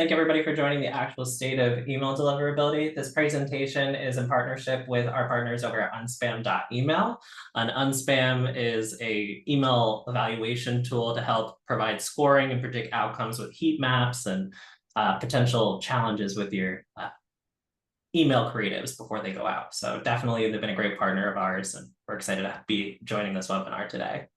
Thank everybody for joining the actual state of email deliverability. This presentation is in partnership with our partners over at unspam.email. Unspam is a email evaluation tool to help provide scoring and predict outcomes with heat maps and potential challenges with your email creatives before they go out. So definitely they've been a great partner of ours, and we're excited to be joining this webinar today.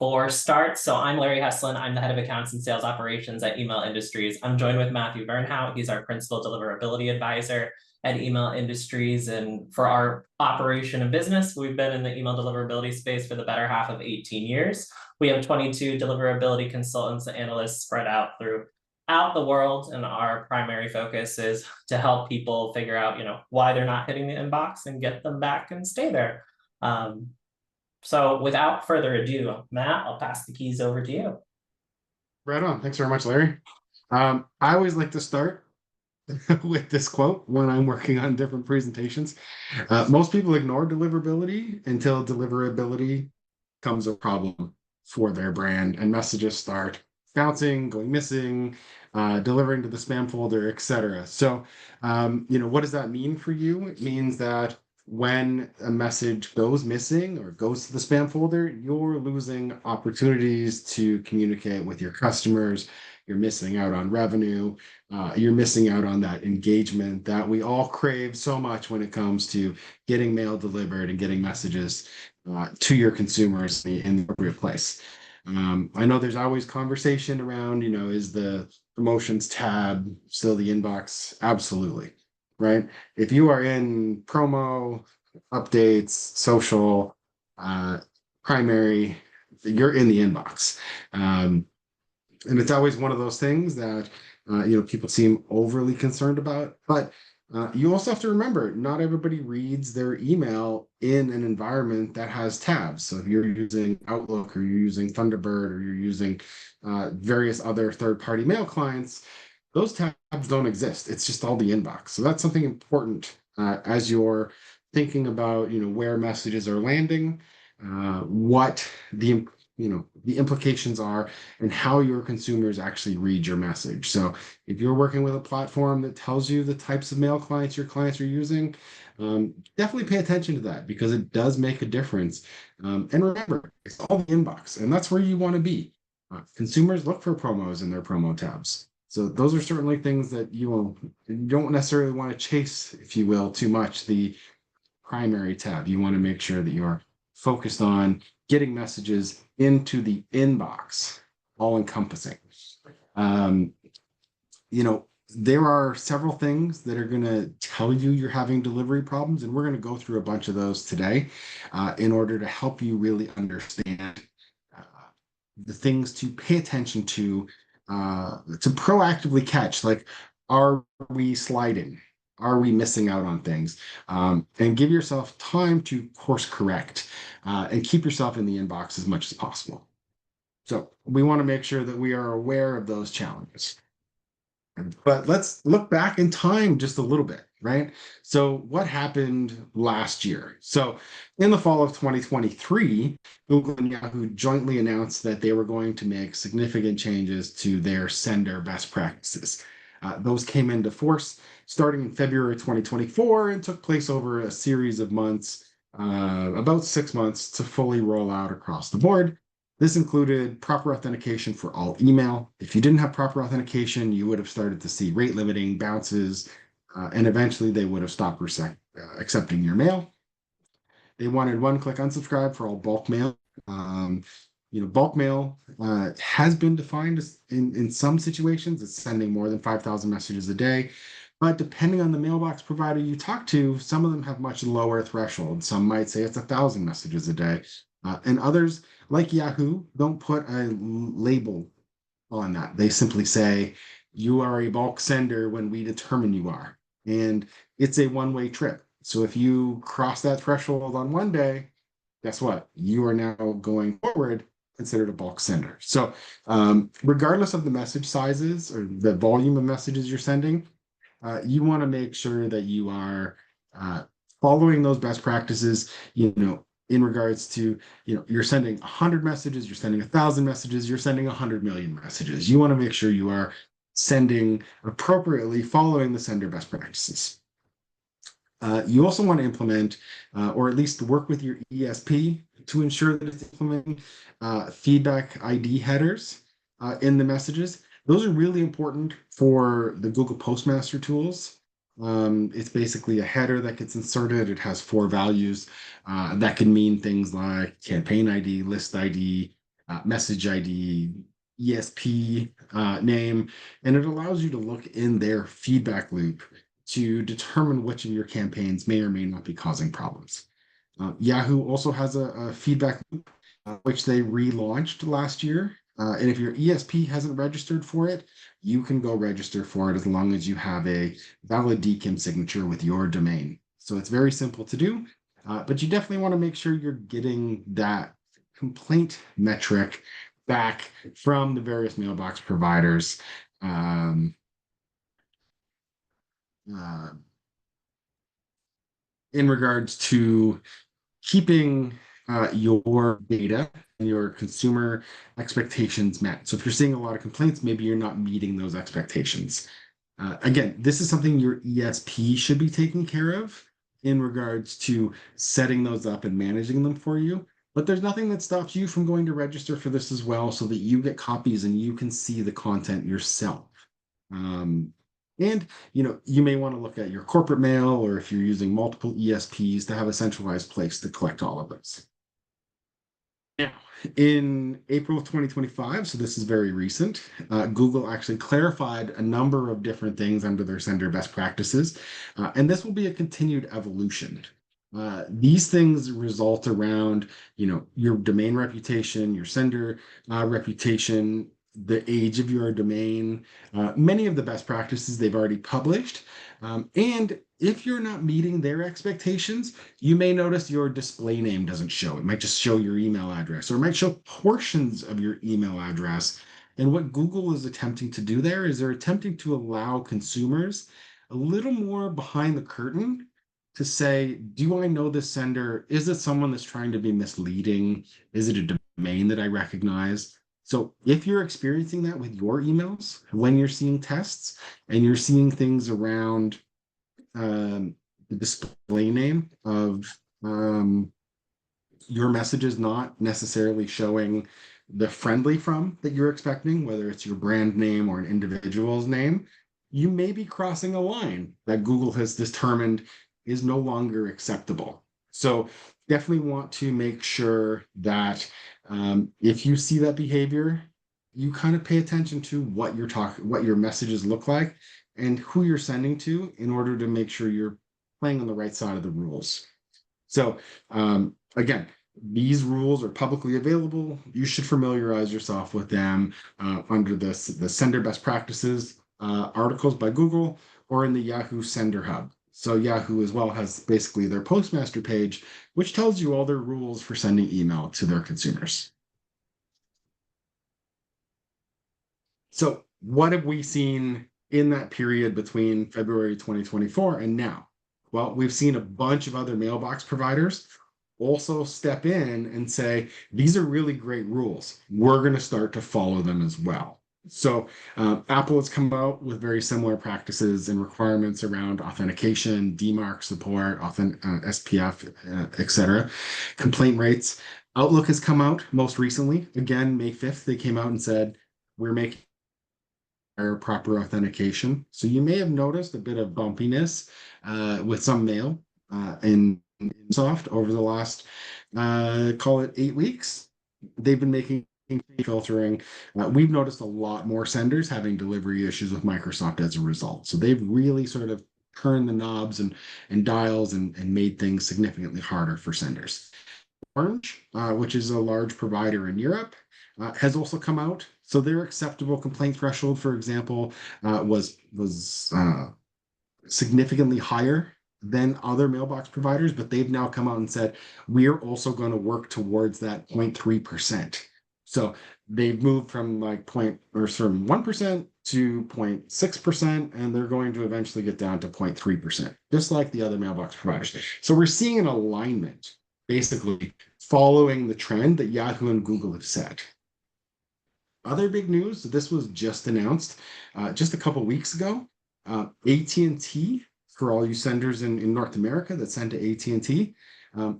For start, so I'm Larry Heslin. I'm the head of accounts and sales operations at Email Industries. I'm joined with Matthew Vernhout. He's our principal deliverability advisor at Email Industries. And for our operation and business, we've been in the email deliverability space for the better half of 18 years. We have 22 deliverability consultants and analysts spread out throughout the world. And our primary focus is to help people figure out, why they're not hitting the inbox and get them back and stay there. So without further ado, Matt, I'll pass the keys over to you. Right on. Thanks very much, Larry. I always like to start with this quote when I'm working on different presentations. Most people ignore deliverability until deliverability becomes a problem for their brand and messages start bouncing, going missing, delivering to the spam folder, etc. So, what does that mean for you? It means that when a message goes missing or goes to the spam folder, you're losing opportunities to communicate with your customers. You're missing out on revenue. You're missing out on that engagement that we all crave so much when it comes to getting mail delivered and getting messages to your consumers in the appropriate place. I know there's always conversation around, is the promotions tab still the inbox? Absolutely. Right? If you are in promo, updates, social, primary, you're in the inbox. And it's always one of those things that, people seem overly concerned about. But you also have to remember, not everybody reads their email in an environment that has tabs. So if you're using Outlook or you're using Thunderbird or you're using various other third-party mail clients, those tabs don't exist. It's just all the inbox. So that's something important as you're thinking about, where messages are landing, what the implications are, and how your consumers actually read your message. So if you're working with a platform that tells you the types of mail clients your clients are using, definitely pay attention to that because it does make a difference. And remember, it's all the inbox, and that's where you want to be. Consumers look for promos in their promo tabs. So those are certainly things that you don't necessarily want to chase, if you will, too much, the primary tab. You want to make sure that you're focused on getting messages into the inbox, all encompassing. There are several things that are going to tell you you're having delivery problems, and we're going to go through a bunch of those today in order to help you really understand the things to pay attention to proactively catch, like, are we sliding? Are we missing out on things? And give yourself time to course correct and keep yourself in the inbox as much as possible. So we want to make sure that we are aware of those challenges. But let's look back in time just a little bit, right? So what happened last year? So in the fall of 2023, Google and Yahoo jointly announced that they were going to make significant changes to their sender best practices. Those came into force starting in February 2024 and took place over a series of months, about 6 months, to fully roll out across the board. This included proper authentication for all email. If you didn't have proper authentication, you would have started to see rate limiting bounces, and eventually they would have stopped accepting your mail. They wanted one-click unsubscribe for all bulk mail. Bulk mail has been defined as, in some situations, it's sending more than 5,000 messages a day. But depending on the mailbox provider you talk to, some of them have much lower thresholds. Some might say it's 1,000 messages a day. And others, like Yahoo, don't put a label on that. They simply say, you are a bulk sender when we determine you are. And it's a one-way trip. So if you cross that threshold on one day, guess what? You are now going forward considered a bulk sender. So regardless of the message sizes or the volume of messages you're sending, you want to make sure that you are following those best practices. in regards to, you're sending 100 messages, you're sending 1,000 messages, you're sending 100 million messages. You want to make sure you are sending appropriately, following the sender best practices. You also want to implement, or at least work with your ESP to ensure that it's implementing feedback ID headers in the messages. Those are really important for the Google Postmaster tools. It's basically a header that gets inserted. It has 4 values that can mean things like campaign ID, list ID, message ID, ESP name, and it allows you to look in their feedback loop to determine which of your campaigns may or may not be causing problems. Yahoo also has a feedback loop, which they relaunched last year. And if your ESP hasn't registered for it, you can go register for it as long as you have a valid DKIM signature with your domain. So it's very simple to do, but you definitely want to make sure you're getting that complaint metric back from the various mailbox providers. Uh, in regards to keeping your data and your consumer expectations met. So if you're seeing a lot of complaints, maybe you're not meeting those expectations. Again, this is something your ESP should be taking care of in regards to setting those up and managing them for you. But there's nothing that stops you from going to register for this as well so that you get copies and you can see the content yourself. And you may want to look at your corporate mail, or if you're using multiple ESPs, to have a centralized place to collect all of those. Now, in April of 2025, so this is very recent, Google actually clarified a number of different things under their sender best practices, and this will be a continued evolution. These things result around, your domain reputation, your sender reputation, the age of your domain, many of the best practices they've already published. And if you're not meeting their expectations, you may notice your display name doesn't show. It might just show your email address, or it might show portions of your email address. And what Google is attempting to do there is they're attempting to allow consumers a little more behind the curtain to say, do I know this sender? Is it someone that's trying to be misleading? Is it a domain that I recognize? So if you're experiencing that with your emails, when you're seeing tests and you're seeing things around the display name of your messages not necessarily showing the friendly from that you're expecting, whether it's your brand name or an individual's name, you may be crossing a line that Google has determined is no longer acceptable. So definitely want to make sure that if you see that behavior, you kind of pay attention to what your messages look like and who you're sending to in order to make sure you're playing on the right side of the rules. So again, these rules are publicly available. You should familiarize yourself with them under the Sender Best Practices articles by Google or in the Yahoo Sender Hub. So Yahoo as well has basically their Postmaster page, which tells you all their rules for sending email to their consumers. So what have we seen in that period between February 2024 and now? Well, we've seen a bunch of other mailbox providers also step in and say, these are really great rules. We're going to start to follow them as well. So Apple has come out with very similar practices and requirements around authentication, DMARC support, SPF, etc. Complaint rates. Outlook has come out most recently. Again, May 5th, they came out and said, we're making proper authentication. So you may have noticed a bit of bumpiness with some mail in Microsoft over the last, call it 8 weeks. They've been making filtering. We've noticed a lot more senders having delivery issues with Microsoft as a result. So they've really sort of turned the knobs and dials and made things significantly harder for senders. Orange, which is a large provider in Europe, has also come out. So their acceptable complaint threshold, for example, was significantly higher than other mailbox providers, but they've now come out and said, we're also going to work towards that 0.3%. So they've moved from from 1% to 0.6%, and they're going to eventually get down to 0.3%, just like the other mailbox providers. So we're seeing an alignment basically following the trend that Yahoo and Google have set. Other big news, this was just announced just a couple weeks ago. AT&T, for all you senders in North America that send to AT&T,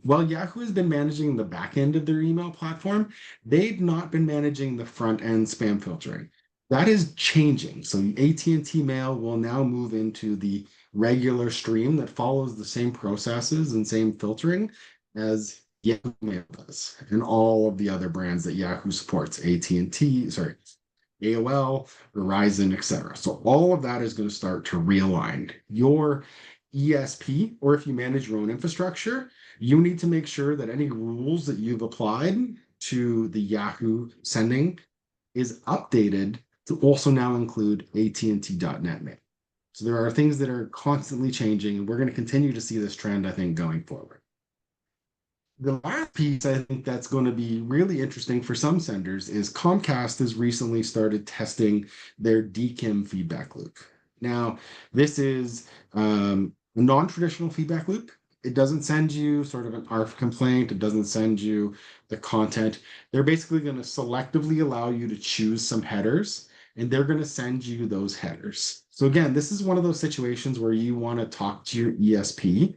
while Yahoo has been managing the back end of their email platform, they've not been managing the front end spam filtering. That is changing. So AT&T Mail will now move into the regular stream that follows the same processes and same filtering as Yahoo Mail does, and all of the other brands that Yahoo supports, AT&T, sorry, AOL, Verizon, etc. So all of that is going to start to realign. Your ESP, or if you manage your own infrastructure, you need to make sure that any rules that you've applied to the Yahoo sending is updated to also now include AT&T.net Mail. So there are things that are constantly changing, and we're going to continue to see this trend, I think, going forward. The last piece I think that's going to be really interesting for some senders is Comcast has recently started testing their DKIM feedback loop. Now, this is a non-traditional feedback loop. It doesn't send you sort of an ARF complaint. It doesn't send you the content. They're basically going to selectively allow you to choose some headers, and they're going to send you those headers. So again, this is one of those situations where you want to talk to your ESP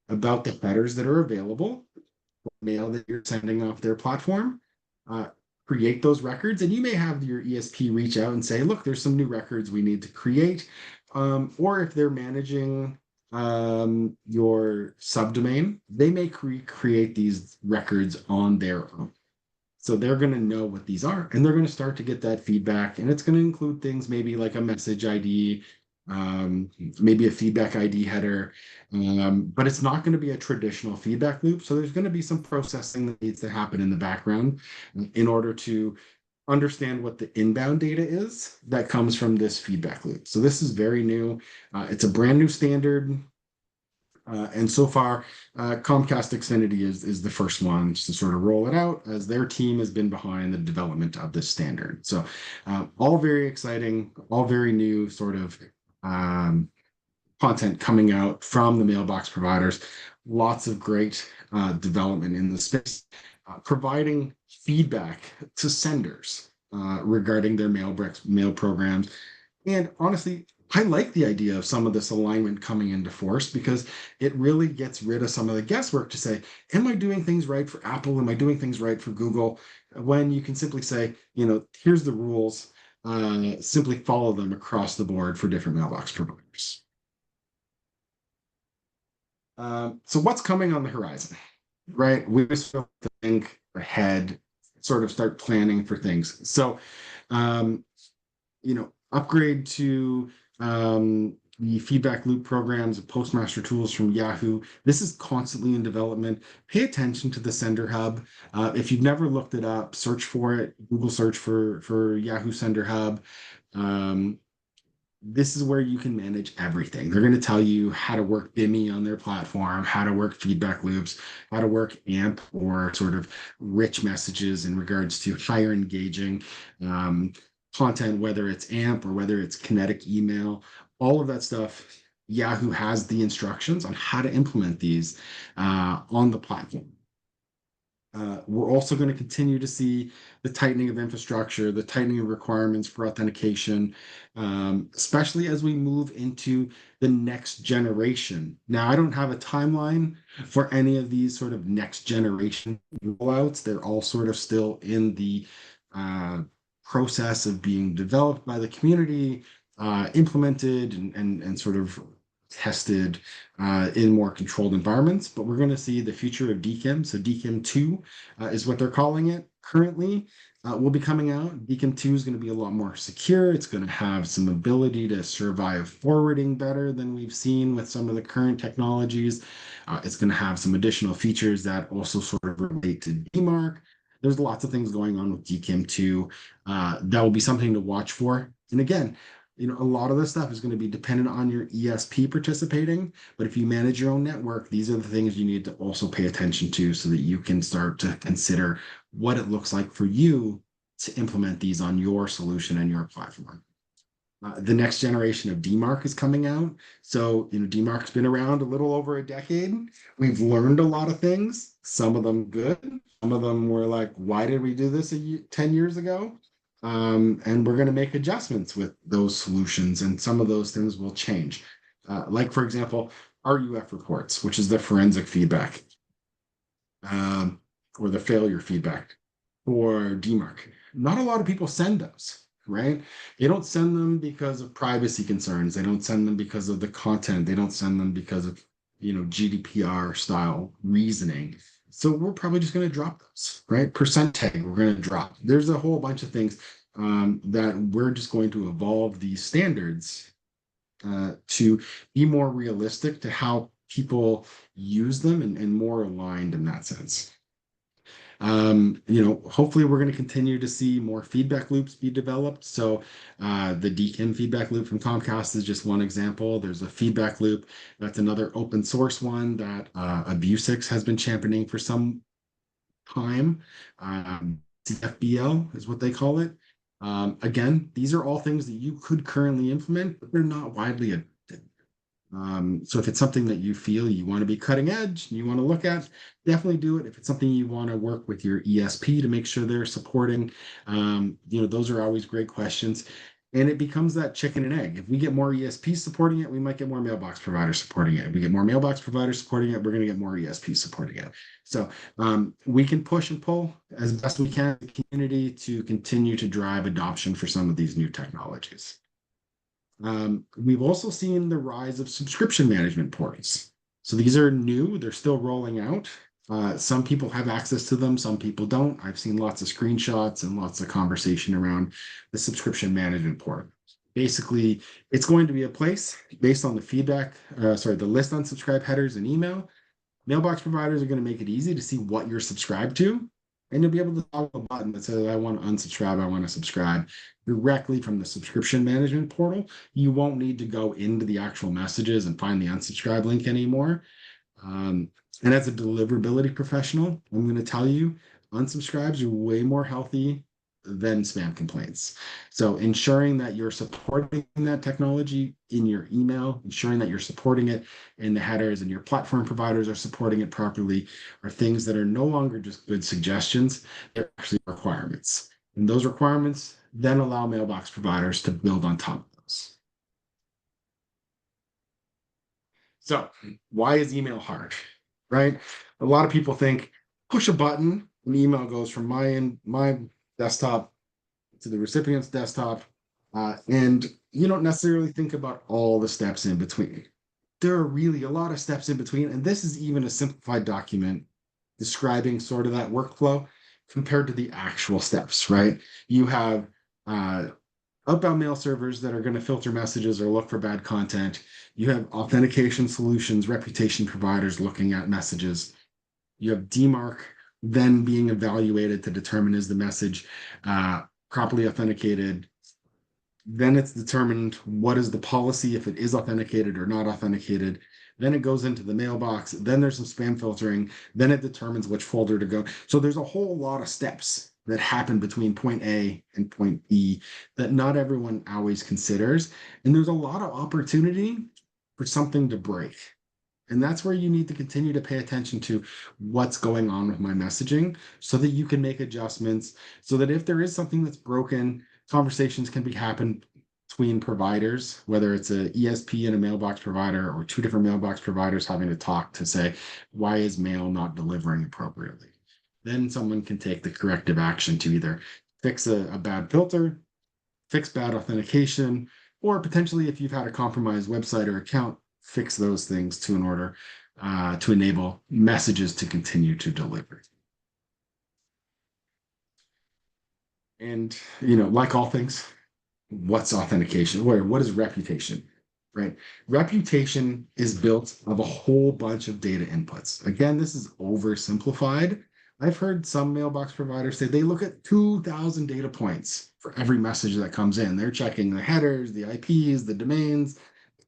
about the headers that are available, mail that you're sending off their platform, create those records, and you may have your ESP reach out and say, look, there's some new records we need to create. Or if they're managing your subdomain, they may create these records on their own. So they're going to know what these are, and they're going to start to get that feedback. And it's going to include things maybe like a message ID, maybe a feedback ID header, but it's not going to be a traditional feedback loop. So there's going to be some processing that needs to happen in the background in order to understand what the inbound data is that comes from this feedback loop. So this is very new. It's a brand new standard. And so far, Comcast Xfinity is the first one to sort of roll it out, as their team has been behind the development of this standard. So all very exciting, all very new sort of content coming out from the mailbox providers. Lots of great development in the space, providing feedback to senders regarding their mail programs. And honestly, I like the idea of some of this alignment coming into force, because it really gets rid of some of the guesswork to say, am I doing things right for Apple? Am I doing things right for Google? When you can simply say, here's the rules, simply follow them across the board for different mailbox providers. So what's coming on the horizon, right? We just have to think ahead, sort of start planning for things. So, upgrade to the feedback loop programs and postmaster tools from Yahoo. This is constantly in development. Pay attention to the Sender Hub. If you've never looked it up, search for it. Google search for Yahoo Sender Hub. This is where you can manage everything. They're going to tell you how to work BIMI on their platform, how to work feedback loops, how to work AMP, or sort of rich messages in regards to higher engaging content, whether it's AMP or whether it's kinetic email. All of that stuff, Yahoo has the instructions on how to implement these on the platform. We're also going to continue to see the tightening of infrastructure, the tightening of requirements for authentication, especially as we move into the next generation. Now, I don't have a timeline for any of these sort of next generation rollouts. They're all sort of still in the process of being developed by the community, implemented and sort of tested in more controlled environments. But we're going to see the future of DKIM. So DKIM 2 is what they're calling it currently. Will be coming out. DKIM 2 is going to be a lot more secure. It's going to have some ability to survive forwarding better than we've seen with some of the current technologies. It's going to have some additional features that also sort of relate to DMARC. There's lots of things going on with DKIM 2. That will be something to watch for. And again, a lot of this stuff is going to be dependent on your ESP participating. But if you manage your own network, these are the things you need to also pay attention to so that you can start to consider what it looks like for you to implement these on your solution and your platform. The next generation of DMARC is coming out. So, DMARC's been around a little over a decade. We've learned a lot of things, some of them good. Some of them were like, why did we do this 10 years ago? And we're going to make adjustments with those solutions, and some of those things will change. Like, for example, RUF reports, which is the forensic feedback, um, or the failure feedback for DMARC. Not a lot of people send those, right? They don't send them because of privacy concerns. They don't send them because of the content. They don't send them because of, GDPR style reasoning. So we're probably just going to drop those, right? Percent tag, we're going to drop. There's a whole bunch of things that we're just going to evolve these standards to be more realistic to how people use them, and more aligned in that sense. Hopefully we're going to continue to see more feedback loops be developed. So the DKIM feedback loop from Comcast is just one example. There's a feedback loop. That's another open source one that Abusix has been championing for some time. CFBL is what they call it. Again, these are all things that you could currently implement, but they're not widely adopted. So if it's something that you feel you want to be cutting edge, you want to look at, definitely do it. If it's something you want to work with your ESP to make sure they're supporting, those are always great questions. And it becomes that chicken and egg. If we get more ESPs supporting it, we might get more mailbox providers supporting it. If we get more mailbox providers supporting it, we're going to get more ESPs supporting it. So we can push and pull as best we can in the community to continue to drive adoption for some of these new technologies. We've also seen the rise of subscription management portals. So these are new, they're still rolling out. Some people have access to them, some people don't. I've seen lots of screenshots and lots of conversation around the subscription management portal. Basically, it's going to be a place based on the the list unsubscribe headers and email. Mailbox providers are going to make it easy to see what you're subscribed to. And you'll be able to toggle a button that says, I want to unsubscribe, I want to subscribe directly from the subscription management portal. You won't need to go into the actual messages and find the unsubscribe link anymore. And as a deliverability professional, I'm going to tell you, unsubscribes are way more healthy than spam complaints. So ensuring that you're supporting that technology in your email, ensuring that you're supporting it in the headers and your platform providers are supporting it properly are things that are no longer just good suggestions, they're actually requirements. And those requirements then allow mailbox providers to build on top of those. So why is email hard, right? A lot of people think push a button, an email goes from my desktop to the recipient's desktop, and you don't necessarily think about all the steps in between. There are really a lot of steps in between, and this is even a simplified document describing sort of that workflow compared to the actual steps, right? You have outbound mail servers that are going to filter messages or look for bad content. You have authentication solutions, reputation providers looking at messages. You have DMARC then being evaluated to determine is the message properly authenticated. Then it's determined what is the policy, if it is authenticated or not authenticated. Then it goes into the mailbox. Then there's some spam filtering. Then it determines which folder to go. So there's a whole lot of steps that happen between point A and point B that not everyone always considers. And there's a lot of opportunity for something to break. And that's where you need to continue to pay attention to what's going on with my messaging so that you can make adjustments, so that if there is something that's broken, conversations can be happen between providers, whether it's a ESP and a mailbox provider or two different mailbox providers having to talk to say, why is mail not delivering appropriately? Then someone can take the corrective action to either fix a bad filter, fix bad authentication, or potentially if you've had a compromised website or account, fix those things to in order to enable messages to continue to deliver. And like all things, what's authentication? What is reputation? Right? Reputation is built of a whole bunch of data inputs. Again, this is oversimplified. I've heard some mailbox providers say they look at 2,000 data points for every message that comes in. They're checking the headers, the IPs, the domains,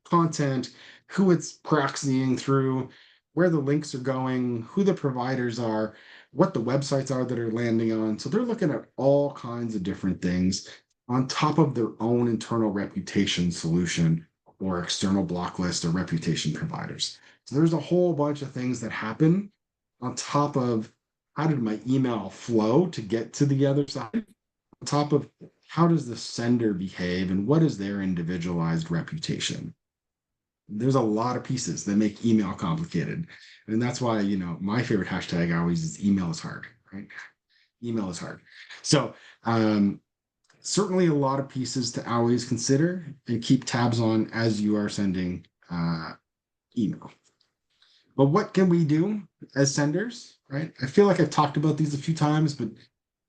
content, who it's proxying through, where the links are going, who the providers are, what the websites are that are landing on. So they're looking at all kinds of different things. on top of their own internal reputation solution or external block list or reputation providers. So there's a whole bunch of things that happen on top of how did my email flow to get to the other side, on top of how does the sender behave and what is their individualized reputation. There's a lot of pieces that make email complicated. And that's why, my favorite hashtag always is email is hard, right? Email is hard. So, certainly a lot of pieces to always consider and keep tabs on as you are sending email. But what can we do as senders, right? I feel like I've talked about these a few times, but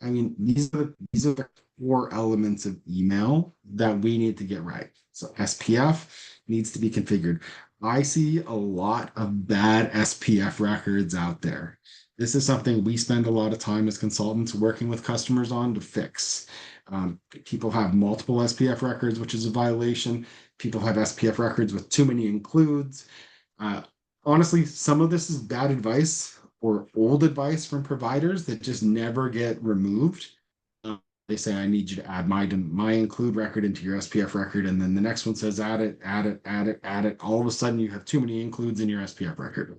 I mean, these are the core elements of email that we need to get right. So SPF needs to be configured. I see a lot of bad SPF records out there. This is something we spend a lot of time as consultants working with customers on to fix. People have multiple SPF records, which is a violation. People have SPF records with too many includes. Uh, Honestly, some of this is bad advice or old advice from providers that just never get removed. They say, I need you to add my include record into your SPF record. And then the next one says, add it, add it, add it, add it. All of a sudden, you have too many includes in your SPF record.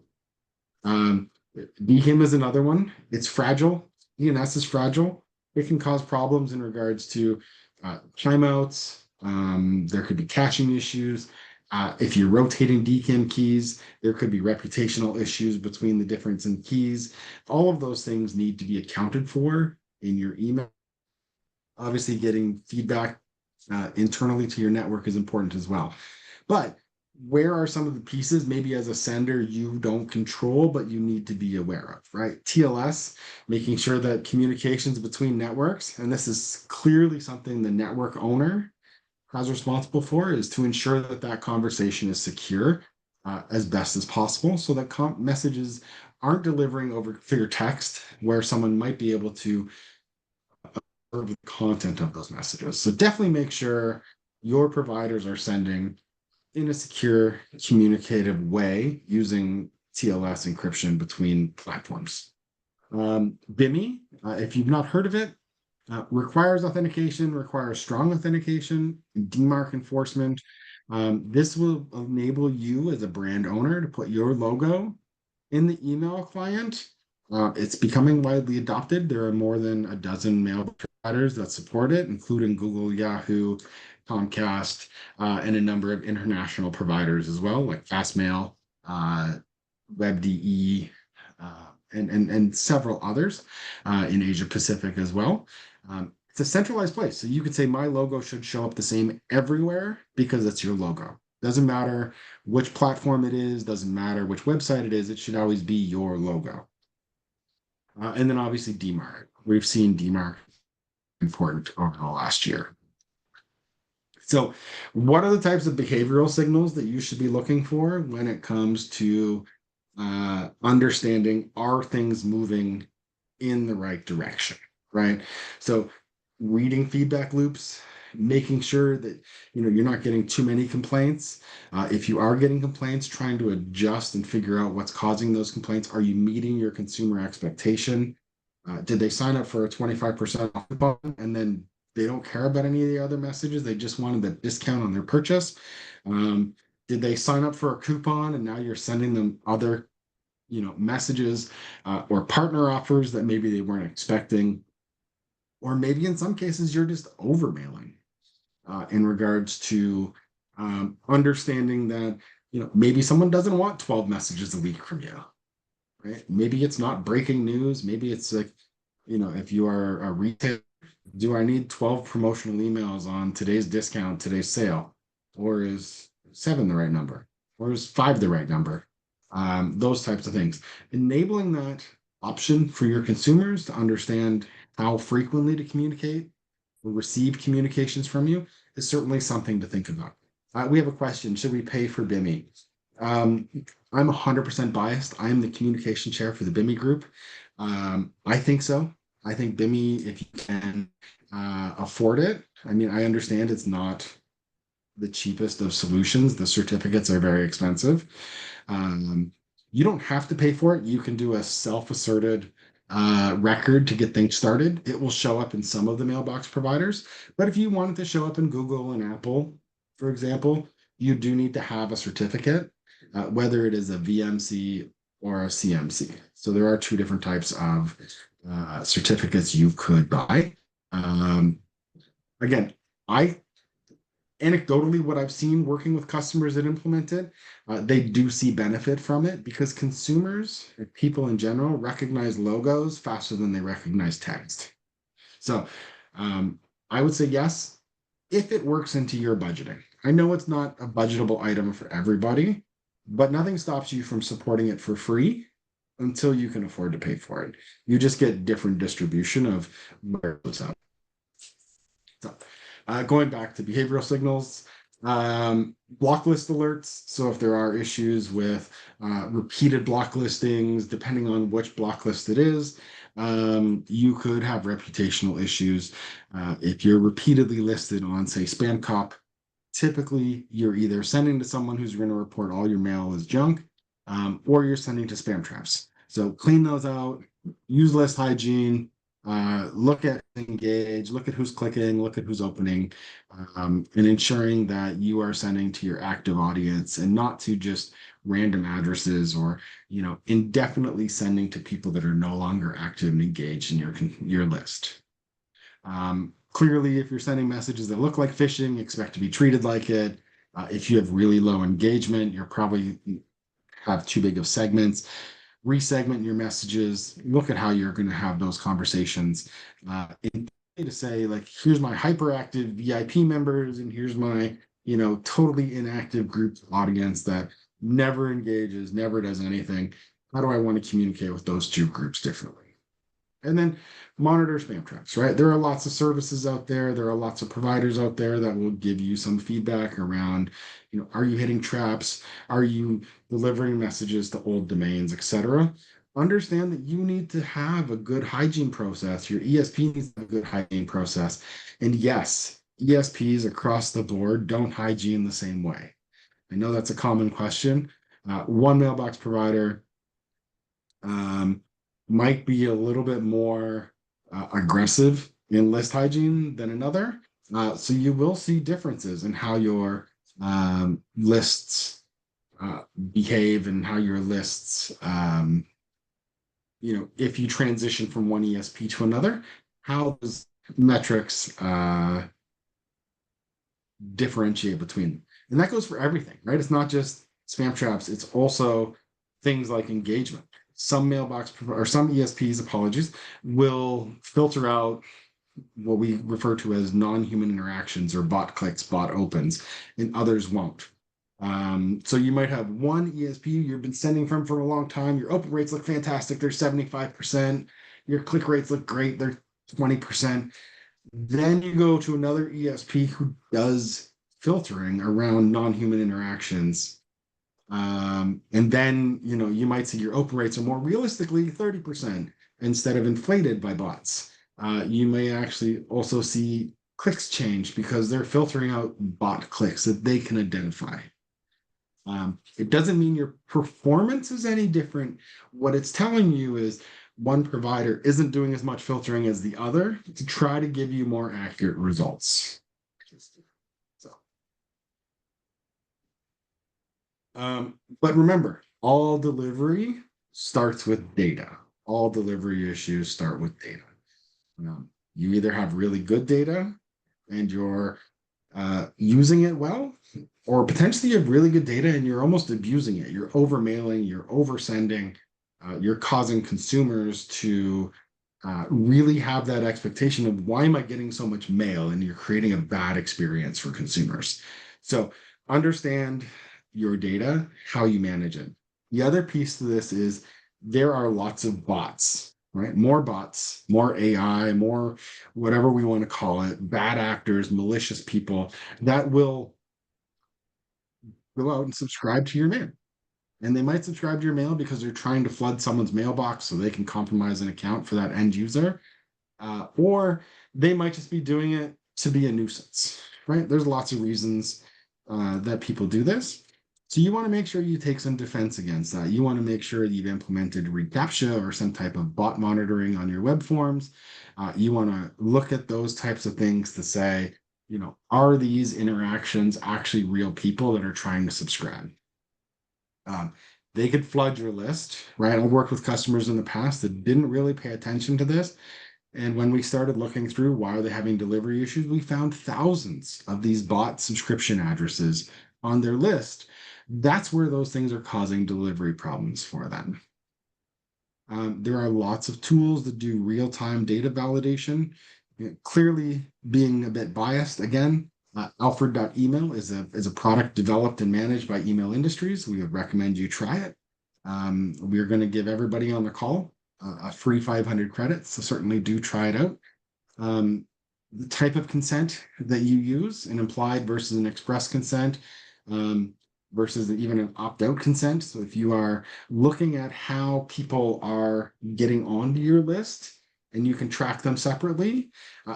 DHIM is another one. It's fragile. DNS is fragile. It can cause problems in regards to timeouts. There could be caching issues. If you're rotating DKIM keys, there could be reputational issues between the difference in keys. All of those things need to be accounted for in your email. Obviously, getting feedback internally to your network is important as well. But where are some of the pieces maybe as a sender you don't control, but you need to be aware of, right? TLS, making sure that communications between networks, and this is clearly something the network owner is responsible for, is to ensure that that conversation is secure as best as possible so that messages aren't delivering over clear text where someone might be able to observe the content of those messages. So definitely make sure your providers are sending in a secure, communicative way using TLS encryption between platforms. BIMI, if you've not heard of it, requires authentication, requires strong authentication, DMARC enforcement. This will enable you as a brand owner to put your logo in the email client. It's becoming widely adopted. There are more than a dozen mail providers that support it, including Google, Yahoo, Comcast, and a number of international providers as well, like Fastmail, WebDE, and several others in Asia Pacific as well. It's a centralized place. So you could say my logo should show up the same everywhere because it's your logo. Doesn't matter which platform it is, doesn't matter which website it is, it should always be your logo. And then obviously DMARC. We've seen DMARC important over the last year. So what are the types of behavioral signals that you should be looking for when it comes to understanding, are things moving in the right direction, right? So reading feedback loops, making sure that you're not getting too many complaints. If you are getting complaints, trying to adjust and figure out what's causing those complaints. Are you meeting your consumer expectation? Did they sign up for a 25% off coupon and then they don't care about any of the other messages? They just wanted the discount on their purchase. Did they sign up for a coupon and now you're sending them other messages or partner offers that maybe they weren't expecting? Or maybe in some cases you're just over mailing in regards to understanding that maybe someone doesn't want 12 messages a week from you, right? Maybe it's not breaking news. Maybe it's like, if you are a retailer, do I need 12 promotional emails on today's discount, today's sale? Or is 7 the right number? Or is 5 the right number? Those types of things. Enabling that option for your consumers to understand how frequently to communicate or receive communications from you is certainly something to think about. We have a question. Should we pay for BIMI? I'm 100% biased. I am the communication chair for the BIMI group. I think so. I think BIMI, if you can afford it, I mean, I understand it's not the cheapest of solutions. The certificates are very expensive. You don't have to pay for it. You can do a self-asserted record to get things started. It will show up in some of the mailbox providers, but if you want it to show up in Google and Apple, for example, you do need to have a certificate, whether it is a VMC or a CMC. So there are two different types of certificates you could buy. Again, I anecdotally, what I've seen working with customers that implement it, they do see benefit from it because consumers, people in general, recognize logos faster than they recognize text. So I would say yes, if it works into your budgeting. I know it's not a budgetable item for everybody, but nothing stops you from supporting it for free until you can afford to pay for it. You just get different distribution of where it goes out. So, going back to behavioral signals, block list alerts. So if there are issues with repeated block listings, depending on which block list it is, you could have reputational issues. If you're repeatedly listed on, say, Spam Cop, typically you're either sending to someone who's going to report all your mail as junk, or you're sending to spam traps. So clean those out, use list hygiene, look at engage, look at who's clicking, look at who's opening, and ensuring that you are sending to your active audience and not to just random addresses or indefinitely sending to people that are no longer active and engaged in your list. Clearly, if you're sending messages that look like phishing, expect to be treated like it. If you have really low engagement, you're probably have too big of segments. Resegment your messages. Look at how you're going to have those conversations. And to say, like, here's my hyperactive VIP members, and here's my, totally inactive group audience that never engages, never does anything. How do I want to communicate with those two groups differently? And then monitor spam traps, right? There are lots of services out there. There are lots of providers out there that will give you some feedback around, are you hitting traps? Are you delivering messages to old domains, etc.? Understand that you need to have a good hygiene process. Your ESP needs to have a good hygiene process. And yes, ESPs across the board don't hygiene the same way. I know that's a common question. One mailbox provider might be a little bit more aggressive in list hygiene than another. So you will see differences in how your lists behave and how your lists, if you transition from one ESP to another, how those metrics differentiate between them. And that goes for everything, right? It's not just spam traps, it's also things like engagement. Some mailbox or some ESPs, apologies, will filter out what we refer to as non-human interactions or bot clicks, bot opens, and others won't. So you might have one ESP you've been sending from for a long time. Your open rates look fantastic. They're 75%. Your click rates look great. They're 20%. Then you go to another ESP who does filtering around non-human interactions. And then, you might see your open rates are more realistically 30% instead of inflated by bots. You may actually also see clicks change because they're filtering out bot clicks that they can identify. It doesn't mean your performance is any different. What it's telling you is one provider isn't doing as much filtering as the other to try to give you more accurate results. But remember, all delivery starts with data. All delivery issues start with data. You either have really good data and you're using it well, or potentially you have really good data and you're almost abusing it. You're over mailing, you're over sending, you're causing consumers to really have that expectation of why am I getting so much mail, and you're creating a bad experience for consumers. So understand your data, how you manage it. The other piece to this is there are lots of bots, right? More bots, more AI, more whatever we want to call it, bad actors, malicious people that will go out and subscribe to your mail. And they might subscribe to your mail because they're trying to flood someone's mailbox so they can compromise an account for that end user. Or they might just be doing it to be a nuisance, right? There's lots of reasons that people do this. So you want to make sure you take some defense against that. You want to make sure you've implemented reCAPTCHA or some type of bot monitoring on your web forms. You want to look at those types of things to say, are these interactions actually real people that are trying to subscribe? Um, they could flood your list, right? I've worked with customers in the past that didn't really pay attention to this. And when we started looking through why are they having delivery issues, we found thousands of these bot subscription addresses on their list. That's where those things are causing delivery problems for them. There are lots of tools that do real-time data validation. Clearly being a bit biased again, Alfred.email is a product developed and managed by Email Industries. We would recommend you try it. We're going to give everybody on the call a free 500 credits, so certainly do try it out. The type of consent that you use, an implied versus an express consent, versus even an opt-out consent. So if you are looking at how people are getting onto your list and you can track them separately,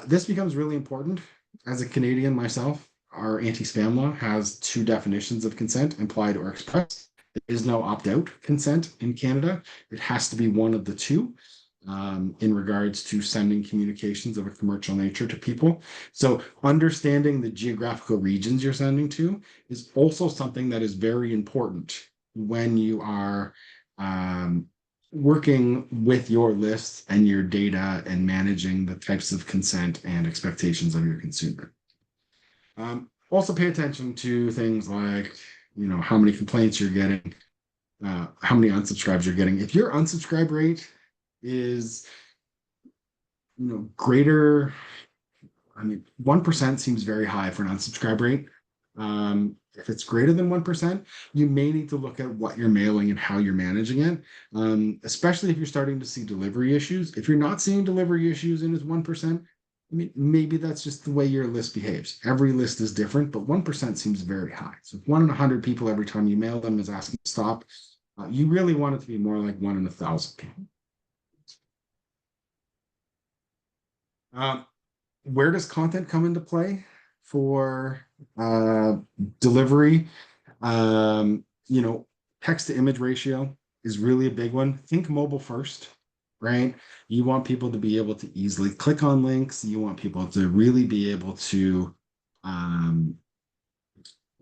this becomes really important. As a Canadian myself, our anti-spam law has two definitions of consent, implied or express. There is no opt-out consent in Canada. It has to be one of the two in regards to sending communications of a commercial nature to people. So understanding the geographical regions you're sending to is also something that is very important when you are working with your lists and your data and managing the types of consent and expectations of your consumer. Also pay attention to things like, how many complaints you're getting, how many unsubscribes you're getting. If your unsubscribe rate is, greater, 1% seems very high for an unsubscribe rate. If it's greater than 1%, you may need to look at what you're mailing and how you're managing it, especially if you're starting to see delivery issues. If you're not seeing delivery issues and it's 1%, maybe that's just the way your list behaves. Every list is different, but 1% seems very high. So if 1 in 100 people every time you mail them is asking to stop, you really want it to be more like 1 in 1,000 people. Where does content come into play for delivery? Text to image ratio is really a big one. Think mobile first, right? You want people to be able to easily click on links. You want people to really be able to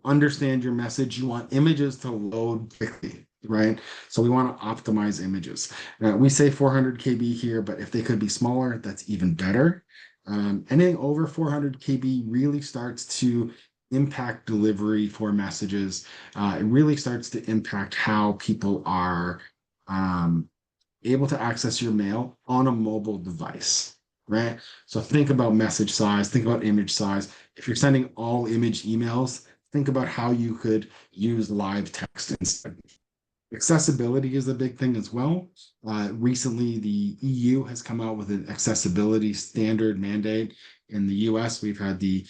understand your message. You want images to load quickly, right? So we want to optimize images. We say 400 KB here, but if they could be smaller, that's even better. Anything over 400 KB really starts to impact delivery for messages. It really starts to impact how people are able to access your mail on a mobile device, right? So think about message size, think about image size. If you're sending all image emails, think about how you could use live text instead. Accessibility is a big thing as well. Recently, the EU has come out with an accessibility standard mandate. In the US, we've had the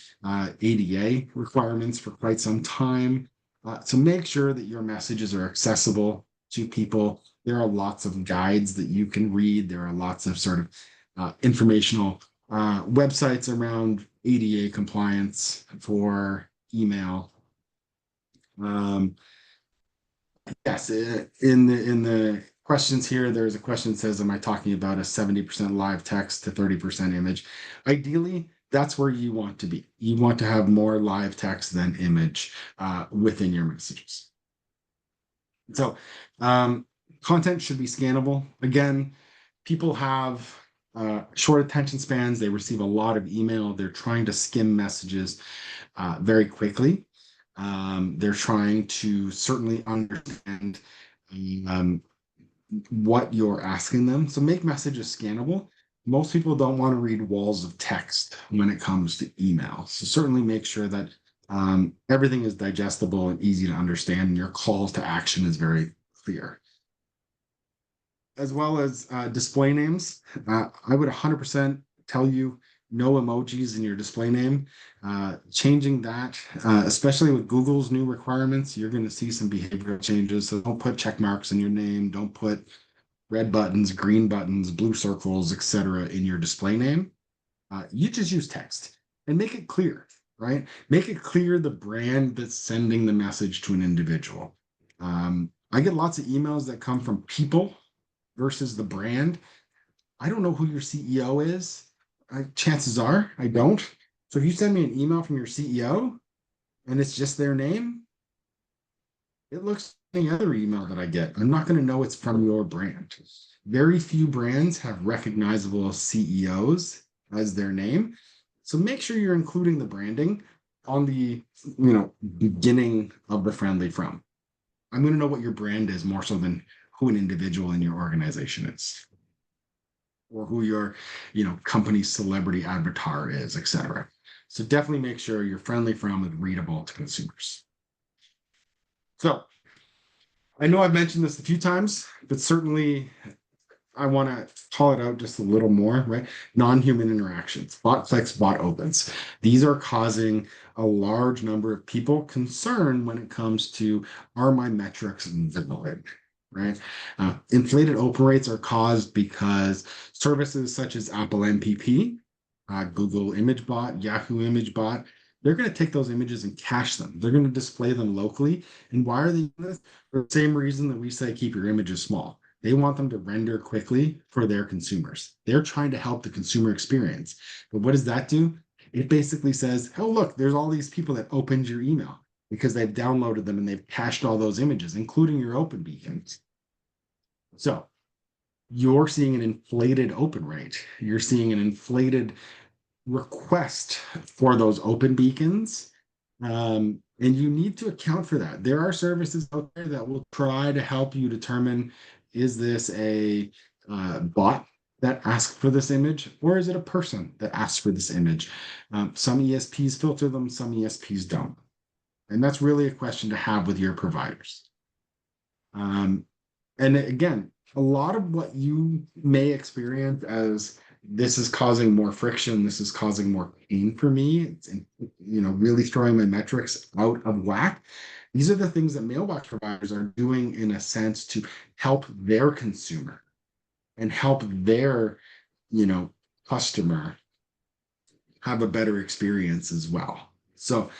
ADA requirements for quite some time. So make sure that your messages are accessible to people. There are lots of guides that you can read. There are lots of sort of informational websites around ADA compliance for email. Yes, in the questions here, there's a question that says, am I talking about a 70% live text to 30% image? Ideally, that's where you want to be. You want to have more live text than image within your messages. So content should be scannable. Again, people have short attention spans. They receive a lot of email. They're trying to skim messages very quickly. They're trying to certainly understand what you're asking them. So make messages scannable. Most people don't want to read walls of text when it comes to email. So certainly make sure that everything is digestible and easy to understand, and your calls to action is very clear. As well as display names. I would 100% tell you no emojis in your display name. Changing that, especially with Google's new requirements, you're going to see some behavioral changes. So don't put check marks in your name. Don't put red buttons, green buttons, blue circles, etc. in your display name. You just use text and make it clear. right? Make it clear the brand that's sending the message to an individual. I get lots of emails that come from people versus the brand. I don't know who your CEO is. Chances are I don't. So if you send me an email from your CEO and it's just their name, it looks like any other email that I get. I'm not going to know it's from your brand. Very few brands have recognizable CEOs as their name. So make sure you're including the branding on the beginning of the friendly from. I'm going to know what your brand is more so than who an individual in your organization is or who your company celebrity avatar is, etc. So definitely make sure your friendly from is readable to consumers. So I know I've mentioned this a few times, but certainly I want to call it out just a little more, right? Non-human interactions, bot clicks, bot opens. These are causing a large number of people concern when it comes to, are my metrics valid, right? Inflated open rates are caused because services such as Apple MPP, Google Image Bot, Yahoo Image Bot, they're going to take those images and cache them. They're going to display them locally. And why are they doing this? For the same reason that we say keep your images small. They want them to render quickly for their consumers. They're trying to help the consumer experience. But what does that do? It basically says, oh, look, there's all these people that opened your email because they've downloaded them and they've cached all those images, including your open beacons. So you're seeing an inflated open rate. You're seeing an inflated request for those open beacons. And you need to account for that. There are services out there that will try to help you determine, is this a bot that asked for this image, or is it a person that asked for this image? Some ESPs filter them, some ESPs don't. And that's really a question to have with your providers. And again, a lot of what you may experience as this is causing more friction, this is causing more pain for me, it's really throwing my metrics out of whack. These are the things that mailbox providers are doing in a sense to help their consumer and help their customer have a better experience as well. So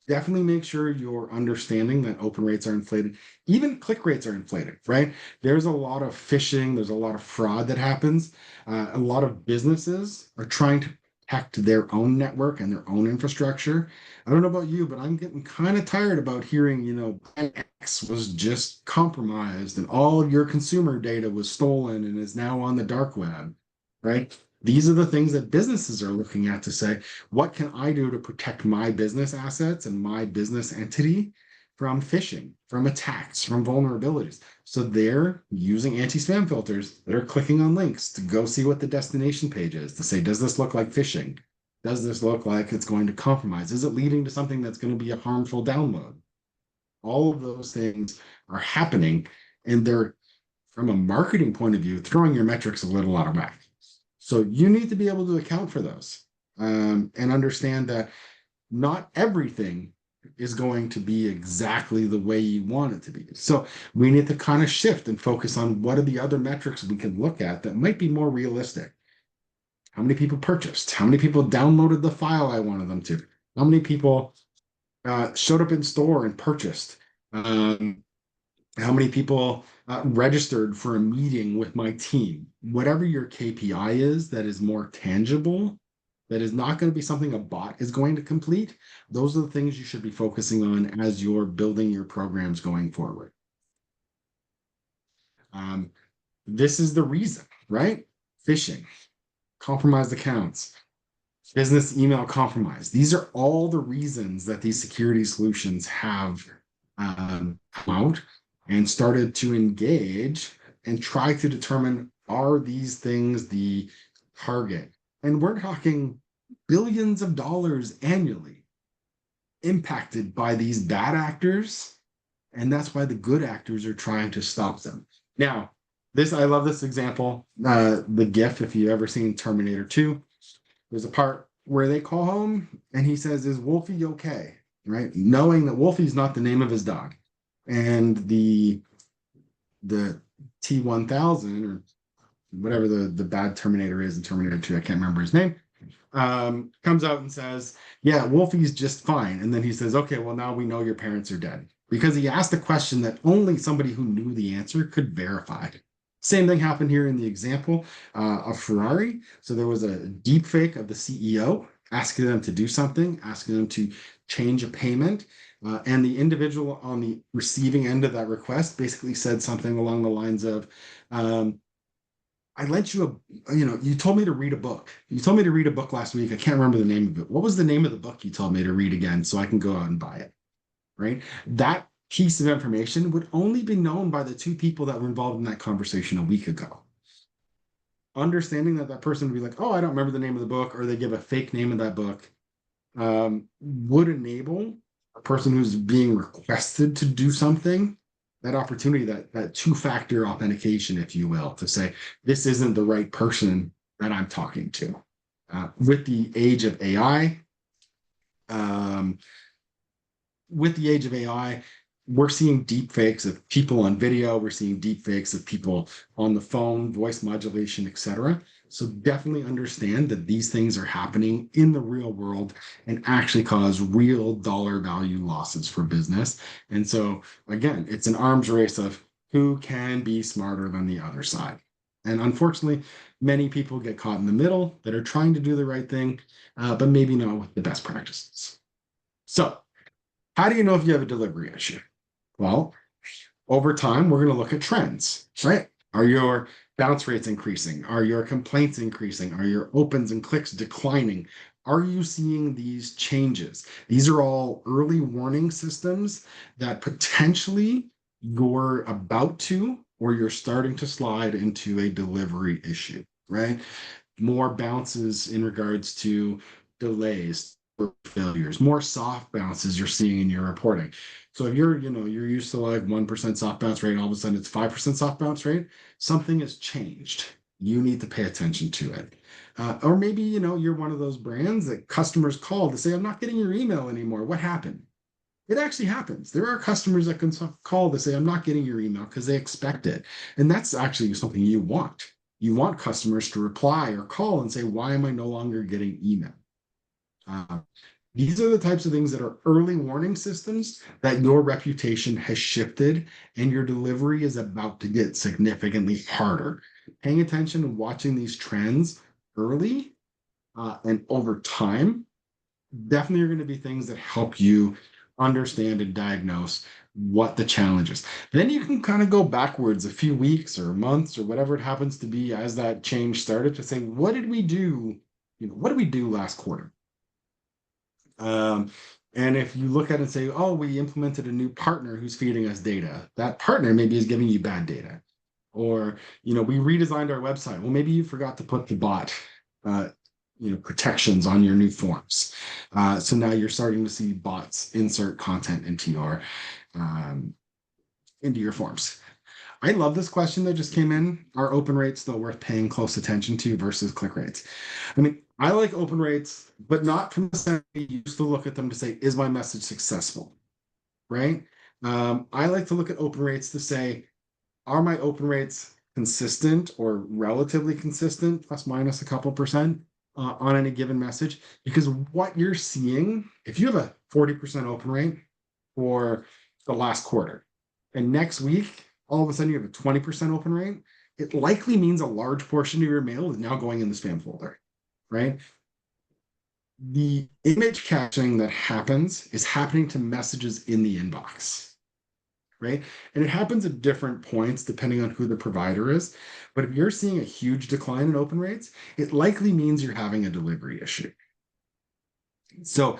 definitely make sure you're understanding that open rates are inflated. Even click rates are inflated, right? There's a lot of phishing, there's a lot of fraud that happens. A lot of businesses are trying to protect their own network and their own infrastructure. I don't know about you, but I'm getting kind of tired about hearing, X was just compromised and all of your consumer data was stolen and is now on the dark web, right? These are the things that businesses are looking at to say, what can I do to protect my business assets and my business entity from phishing, from attacks, from vulnerabilities? So they're using anti-spam filters that are clicking on links to go see what the destination page is, to say, does this look like phishing? Does this look like it's going to compromise? Is it leading to something that's going to be a harmful download? All of those things are happening, and they're, from a marketing point of view, throwing your metrics a little out of whack. So you need to be able to account for those and understand that not everything is going to be exactly the way you want it to be. So we need to kind of shift and focus on what are the other metrics we can look at that might be more realistic. How many people purchased? How many people downloaded the file I wanted them to? How many people showed up in store and purchased? How many people registered for a meeting with my team? Whatever your KPI is that is more tangible, that is not going to be something a bot is going to complete, those are the things you should be focusing on as you're building your programs going forward. This is the reason, right? Phishing, compromised accounts, business email compromise. These are all the reasons that these security solutions have come out and started to engage and try to determine, are these things the target? And we're talking billions of dollars annually impacted by these bad actors. And that's why the good actors are trying to stop them. Now, I love this example. The GIF, if you've ever seen Terminator 2, there's a part where they call home and he says, is Wolfie okay? Right? Knowing that Wolfie's not the name of his dog. And the T-1000 or whatever the bad Terminator is in Terminator 2, I can't remember his name. comes out and says, yeah, Wolfie's just fine. And then he says, okay, well, now we know your parents are dead. Because he asked a question that only somebody who knew the answer could verify. Same thing happened here in the example of Ferrari. So there was a deep fake of the CEO asking them to do something, asking them to change a payment. And the individual on the receiving end of that request basically said something along the lines of, I lent you you told me to read a book. You told me to read a book last week. I can't remember the name of it. What was the name of the book you told me to read again so I can go out and buy it? Right? That piece of information would only be known by the two people that were involved in that conversation a week ago. Understanding that that person would be like, oh, I don't remember the name of the book, or they give a fake name of that book, would enable a person who's being requested to do something that opportunity, that two-factor authentication, if you will, to say this isn't the right person that I'm talking to. With the age of AI, um, we're seeing deep fakes of people on video. We're seeing deep fakes of people on the phone, voice modulation, etc. So definitely understand that these things are happening in the real world and actually cause real dollar value losses for business. And so again, it's an arms race of who can be smarter than the other side. And unfortunately, many people get caught in the middle that are trying to do the right thing, but maybe not with the best practices. So how do you know if you have a delivery issue? Well, over time, we're going to look at trends, right? Are your bounce rates increasing? Are your complaints increasing? Are your opens and clicks declining? Are you seeing these changes? These are all early warning systems that potentially you're about to, or you're starting to slide into a delivery issue, right? More bounces in regards to delays, failures, more soft bounces you're seeing in your reporting. So if you're used to like 1% soft bounce rate, and all of a sudden it's 5% soft bounce rate, something has changed. You need to pay attention to it. Or maybe, you're one of those brands that customers call to say, I'm not getting your email anymore. What happened? It actually happens. There are customers that can call to say, I'm not getting your email because they expect it. And that's actually something you want. You want customers to reply or call and say, why am I no longer getting email? Uh, these are the types of things that are early warning systems that your reputation has shifted and your delivery is about to get significantly harder. Paying attention and watching these trends early and over time definitely are going to be things that help you understand and diagnose what the challenge is. Then you can kind of go backwards a few weeks or months or whatever it happens to be as that change started to say, what did we do? What did we do last quarter? And if you look at it and say, oh, we implemented a new partner who's feeding us data, that partner maybe is giving you bad data. Or, we redesigned our website. Well, maybe you forgot to put the bot, protections on your new forms. So now you're starting to see bots insert content into your forms. I love this question that just came in. Are open rates still worth paying close attention to versus click rates? I mean, I like open rates, but not from the sense you used to look at them to say, is my message successful? Right? I like to look at open rates to say, are my open rates consistent or relatively consistent, plus minus a couple percent on any given message? Because what you're seeing, if you have a 40% open rate for the last quarter, and next week, all of a sudden you have a 20% open rate, it likely means a large portion of your mail is now going in the spam folder, right? The image caching that happens is happening to messages in the inbox, right? And it happens at different points depending on who the provider is. But if you're seeing a huge decline in open rates, it likely means you're having a delivery issue. So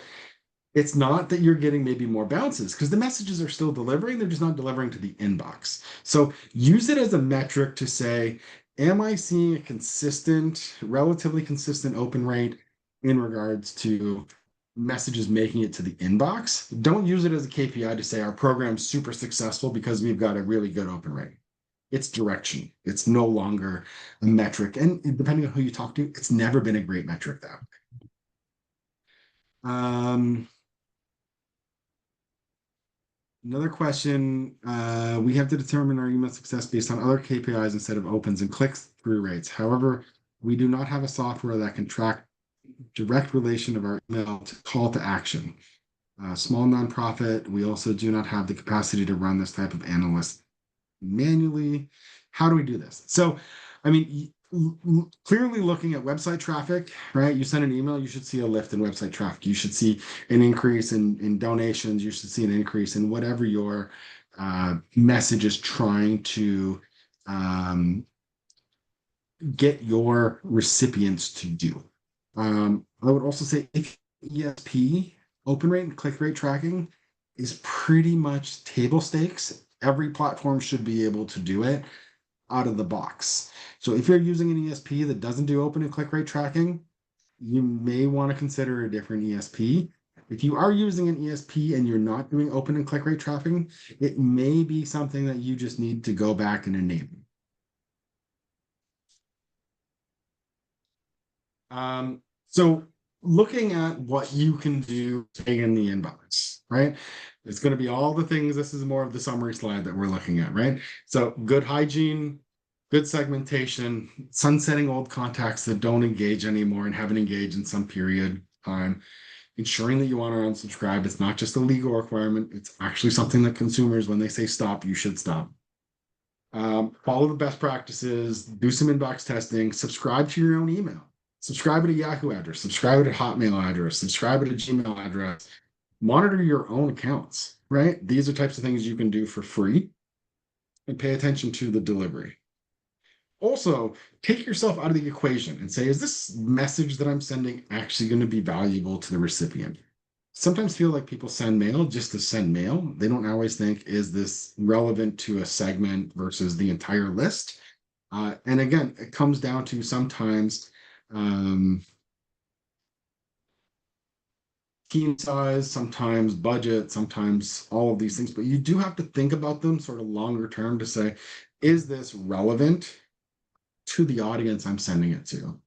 it's not that you're getting maybe more bounces because the messages are still delivering, they're just not delivering to the inbox. So use it as a metric to say, am I seeing a consistent, relatively consistent open rate in regards to messages making it to the inbox? Don't use it as a KPI to say our program's super successful because we've got a really good open rate. It's direction. It's no longer a metric. And depending on who you talk to, it's never been a great metric that way. Another question, we have to determine our email success based on other KPIs instead of opens and click-through rates. However, we do not have a software that can track direct relation of our email to call to action. Small nonprofit, we also do not have the capacity to run this type of analyst manually. How do we do this? So, I mean, clearly looking at website traffic, right? You send an email, you should see a lift in website traffic. You should see an increase in donations. You should see an increase in whatever your message is trying to get your recipients to do. I would also say if ESP, open rate and click rate tracking, is pretty much table stakes. Every platform should be able to do it out of the box. So if you're using an ESP that doesn't do open and click rate tracking, you may want to consider a different ESP. If you are using an ESP and you're not doing open and click rate tracking, it may be something that you just need to go back and enable. So looking at what you can do in the inbox, right? It's going to be all the things. This is more of the summary slide that we're looking at, right? So good hygiene, good segmentation, sunsetting old contacts that don't engage anymore and haven't engaged in some period of time, ensuring that you want to unsubscribe. It's not just a legal requirement. It's actually something that consumers, when they say stop, you should stop. Follow the best practices, do some inbox testing, subscribe to your own email. Subscribe to a Yahoo address, subscribe to a Hotmail address, subscribe to a Gmail address. Monitor your own accounts, right? These are types of things you can do for free and pay attention to the delivery. Also, take yourself out of the equation and say, is this message that I'm sending actually going to be valuable to the recipient? Sometimes feel like people send mail just to send mail. They don't always think, is this relevant to a segment versus the entire list? And again, it comes down to sometimes team size, sometimes budget, sometimes all of these things, but you do have to think about them sort of longer term to say, is this relevant to the audience I'm sending it to?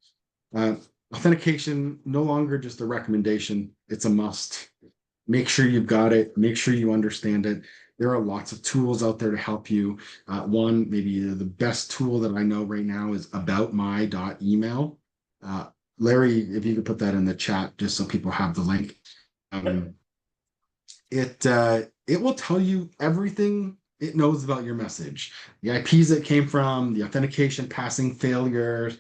Uh, Authentication, no longer just a recommendation, it's a must. Make sure you've got it, make sure you understand it. There are lots of tools out there to help you. One, maybe the best tool that I know right now is aboutmy.email. Larry, if you could put that in the chat just so people have the link. It will tell you everything it knows about your message, the IPs it came from, the authentication passing failures,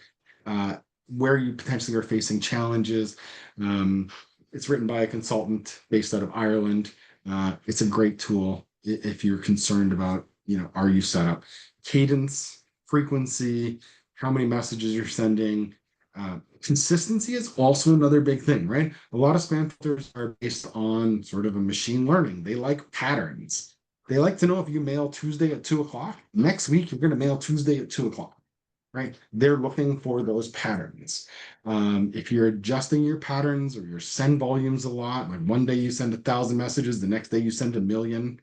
where you potentially are facing challenges. It's written by a consultant based out of Ireland. It's a great tool if you're concerned about, are you set up? Cadence, frequency, how many messages you're sending. Consistency is also another big thing, right? A lot of spam filters are based on sort of a machine learning. They like patterns. They like to know if you mail Tuesday at 2:00, next week you're going to mail Tuesday at 2:00, right? They're looking for those patterns. If you're adjusting your patterns or your send volumes a lot, like one day you send 1,000 messages, the next day you send 1,000,000,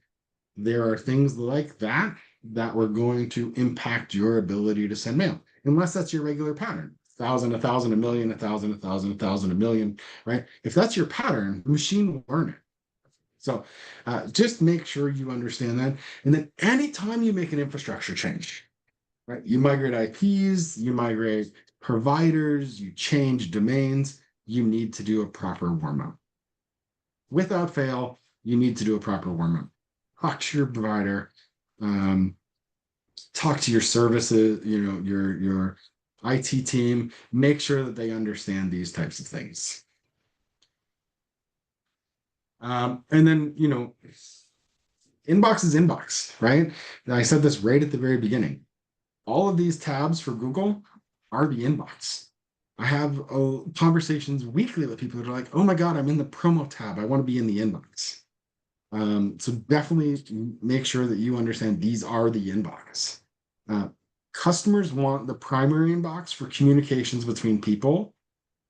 there are things like that that were going to impact your ability to send mail, unless that's your regular pattern. 1,000, 1,000, 1,000,000, 1,000, 1,000, 1,000, 1,000,000, right? If that's your pattern, the machine will learn it. So just make sure you understand that. And then anytime you make an infrastructure change, right? You migrate IPs, you migrate providers, you change domains, you need to do a proper warm-up. Without fail, you need to do a proper warm-up. Talk to your provider, talk to your services, your IT team, make sure that they understand these types of things. And then, inbox is inbox, right? And I said this right at the very beginning. All of these tabs for Google are the inbox. I have conversations weekly with people that are like, oh my God, I'm in the promo tab. I want to be in the inbox. So definitely make sure that you understand these are the inbox. Customers want the primary inbox for communications between people.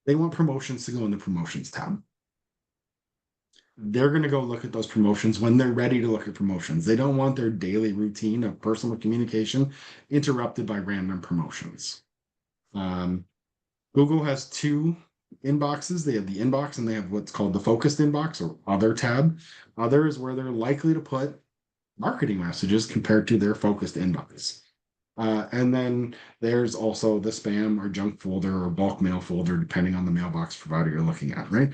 They want promotions to go in the promotions tab. They're going to go look at those promotions when they're ready to look at promotions. They don't want their daily routine of personal communication interrupted by random promotions. Google has two inboxes. They have the inbox and they have what's called the focused inbox or other tab. Other is where they're likely to put marketing messages compared to their focused inbox. And then there's also the spam or junk folder or bulk mail folder, depending on the mailbox provider you're looking at, right?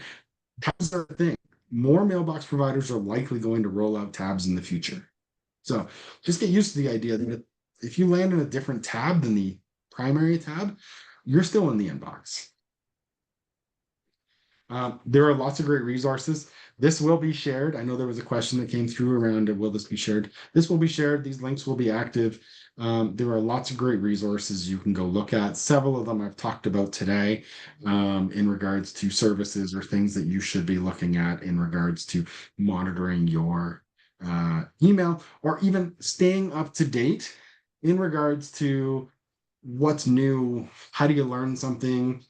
Tabs are a thing. More mailbox providers are likely going to roll out tabs in the future. So just get used to the idea that if you land in a different tab than the primary tab, you're still in the inbox. There are lots of great resources. This will be shared. I know there was a question that came through around will this be shared? This will be shared. These links will be active. There are lots of great resources you can go look at. Several of them I've talked about today in regards to services or things that you should be looking at in regards to monitoring your email or even staying up to date in regards to what's new. How do you learn something?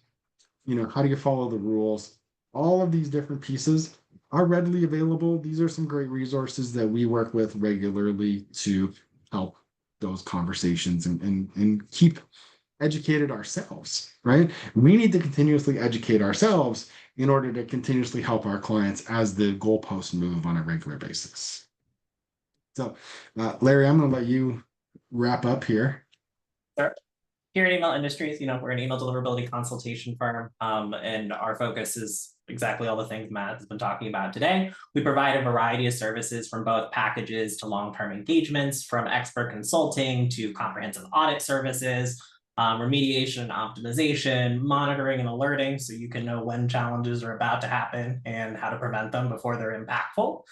How do you follow the rules? All of these different pieces are readily available. These are some great resources that we work with regularly to help those conversations and keep educated ourselves, right? We need to continuously educate ourselves in order to continuously help our clients as the goalposts move on a regular basis. So, Larry, I'm going to let you wrap up here. Sure. Here at Email Industries, we're an email deliverability consultation firm, and our focus is exactly all the things Matt has been talking about today. We provide a variety of services from both packages to long-term engagements, from expert consulting to comprehensive audit services, remediation and optimization, monitoring and alerting, so you can know when challenges are about to happen and how to prevent them before they're impactful.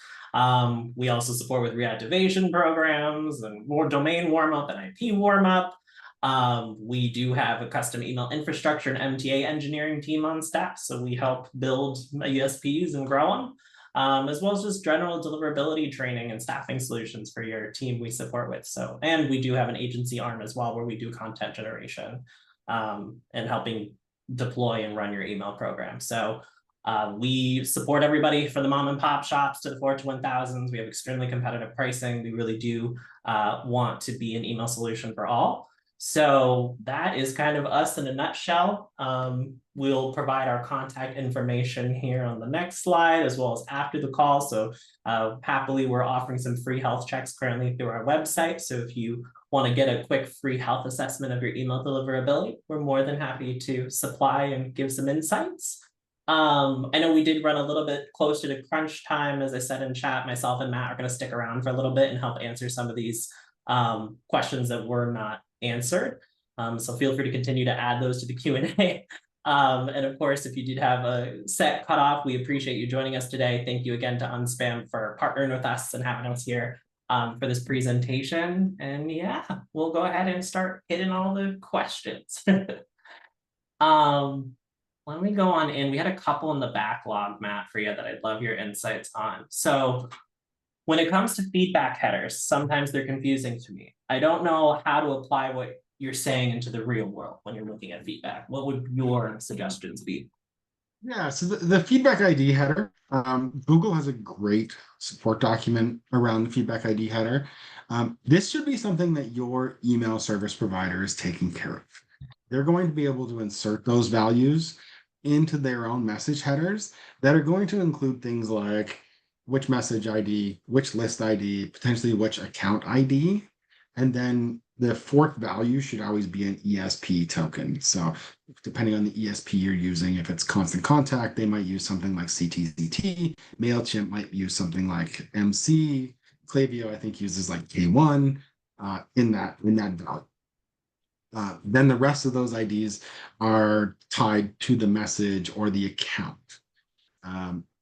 We also support with reactivation programs and more domain warm-up and IP warm-up. We do have a custom email infrastructure and MTA engineering team on staff, so we help build USPs and grow them, as well as just general deliverability training and staffing solutions for your team we support with. So, and we do have an agency arm as well, where we do content generation and helping deploy and run your email program. So we support everybody from the mom and pop shops to the Fortune 1000s. We have extremely competitive pricing. We really do want to be an email solution for all. So that is kind of us in a nutshell. We'll provide our contact information here on the next slide, as well as after the call. So happily, we're offering some free health checks currently through our website. So if you want to get a quick free health assessment of your email deliverability, we're more than happy to supply and give some insights. I know we did run a little bit closer to crunch time. As I said in chat, myself and Matt are going to stick around for a little bit and help answer some of these questions that were not answered. So feel free to continue to add those to the Q&A. And of course, if you did have a set cutoff, we appreciate you joining us today. Thank you again to Unspam for partnering with us and having us here for this presentation. And yeah, we'll go ahead and start hitting all the questions. Let me go on in. We had a couple in the backlog, Matt, for you that I'd love your insights on. So when it comes to feedback headers, sometimes they're confusing to me. I don't know how to apply what you're saying into the real world when you're looking at feedback. What would your suggestions be? Yeah, so the feedback ID header, Google has a great support document around the feedback ID header. This should be something that your email service provider is taking care of. They're going to be able to insert those values into their own message headers that are going to include things like which message ID, which list ID, potentially which account ID. And then the fourth value should always be an ESP token. So depending on the ESP you're using, if it's constant contact, they might use something like CTZT. MailChimp might use something like MC. Klaviyo, I think, uses like K1 in that value. Then the rest of those IDs are tied to the message or the account.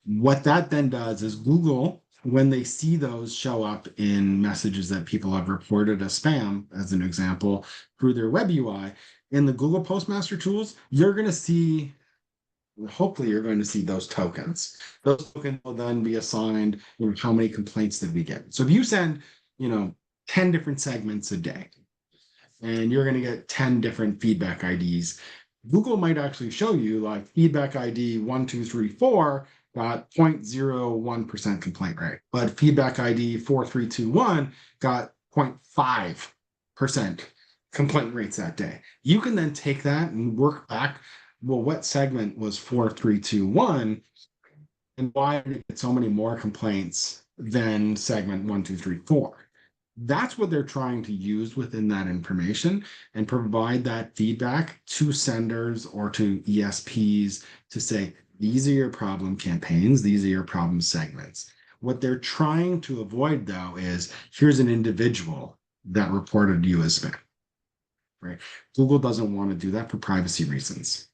What that then does is Google, when they see those show up in messages that people have reported as spam, as an example, through their web UI, in the Google Postmaster tools, you're going to see, hopefully you're going to see those tokens. Those tokens will then be assigned, how many complaints did we get? So if you send, 10 different segments a day, and you're going to get 10 different feedback IDs, Google might actually show you like feedback ID 1234 got 0.01% complaint rate, but feedback ID 4321 got 0.5% complaint rates that day. You can then take that and work back, well, what segment was 4321 and why did it get so many more complaints than segment 1234? That's what they're trying to use within that information and provide that feedback to senders or to ESPs to say, these are your problem campaigns, these are your problem segments. What they're trying to avoid, though, is here's an individual that reported you as spam, right? Google doesn't want to do that for privacy reasons.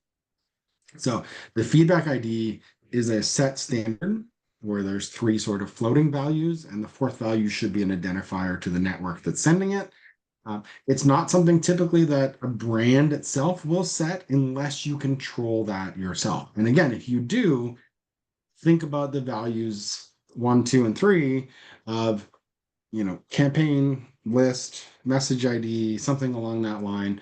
So the feedback ID is a set standard where there's three sort of floating values, and the fourth value should be an identifier to the network that's sending it. It's not something typically that a brand itself will set unless you control that yourself. And again, if you do, think about the values 1, 2, and 3 of campaign list, message ID, something along that line,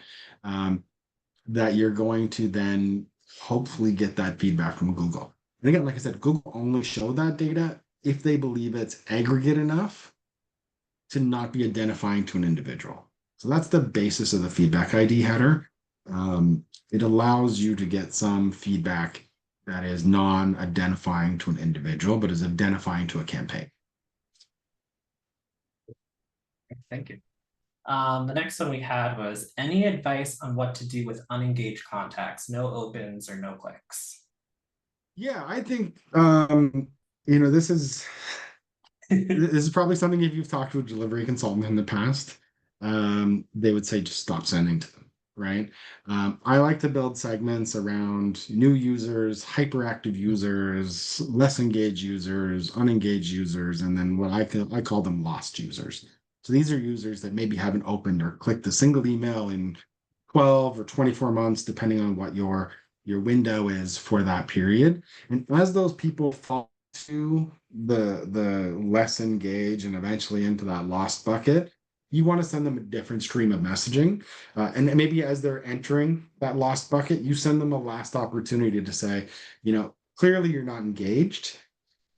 that you're going to then hopefully get that feedback from Google. And again, like I said, Google only show that data if they believe it's aggregate enough to not be identifying to an individual. So that's the basis of the feedback ID header. It allows you to get some feedback that is non-identifying to an individual, but is identifying to a campaign. Thank you. The next one we had was any advice on what to do with unengaged contacts, no opens or no clicks? Yeah, I think this is this is probably something if you've talked to a delivery consultant in the past, they would say just stop sending to them, right? I like to build segments around new users, hyperactive users, less engaged users, unengaged users, and then what I call them lost users. So these are users that maybe haven't opened or clicked a single email in 12 or 24 months, depending on what your window is for that period. And as those people fall to the less engaged and eventually into that lost bucket, you want to send them a different stream of messaging. And maybe as they're entering that lost bucket, you send them a last opportunity to say, clearly you're not engaged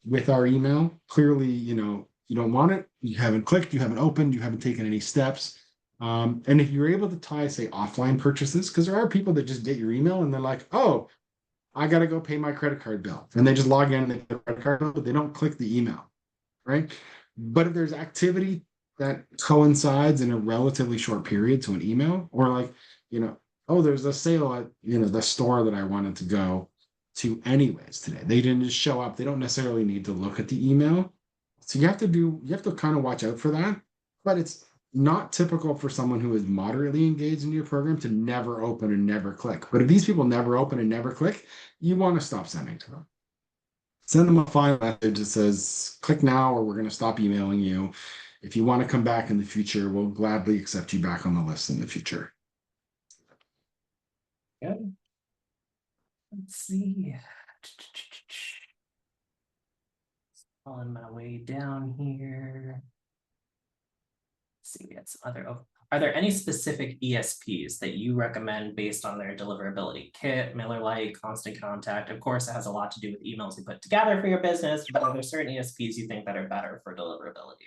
with our email. Clearly, you don't want it. You haven't clicked, you haven't opened, you haven't taken any steps. And if you're able to tie, say, offline purchases, because there are people that just get your email and they're like, oh, I got to go pay my credit card bill. And they just log in and they pay the credit card bill, but they don't click the email, right? But if there's activity that coincides in a relatively short period to an email, or like, oh, there's a sale at, the store that I wanted to go to anyways today. They didn't just show up. They don't necessarily need to look at the email. So you have to kind of watch out for that. But it's not typical for someone who is moderately engaged in your program to never open and never click. But if these people never open and never click, you want to stop sending to them. Send them a final message that says, click now or we're going to stop emailing you. If you want to come back in the future, we'll gladly accept you back on the list in the future. Good. Let's see. On my way down here. Let's see, we had some other. Are there any specific ESPs that you recommend based on their deliverability? Kit, MailerLite, Constant Contact. Of course, it has a lot to do with emails you put together for your business, but are there certain ESPs you think that are better for deliverability?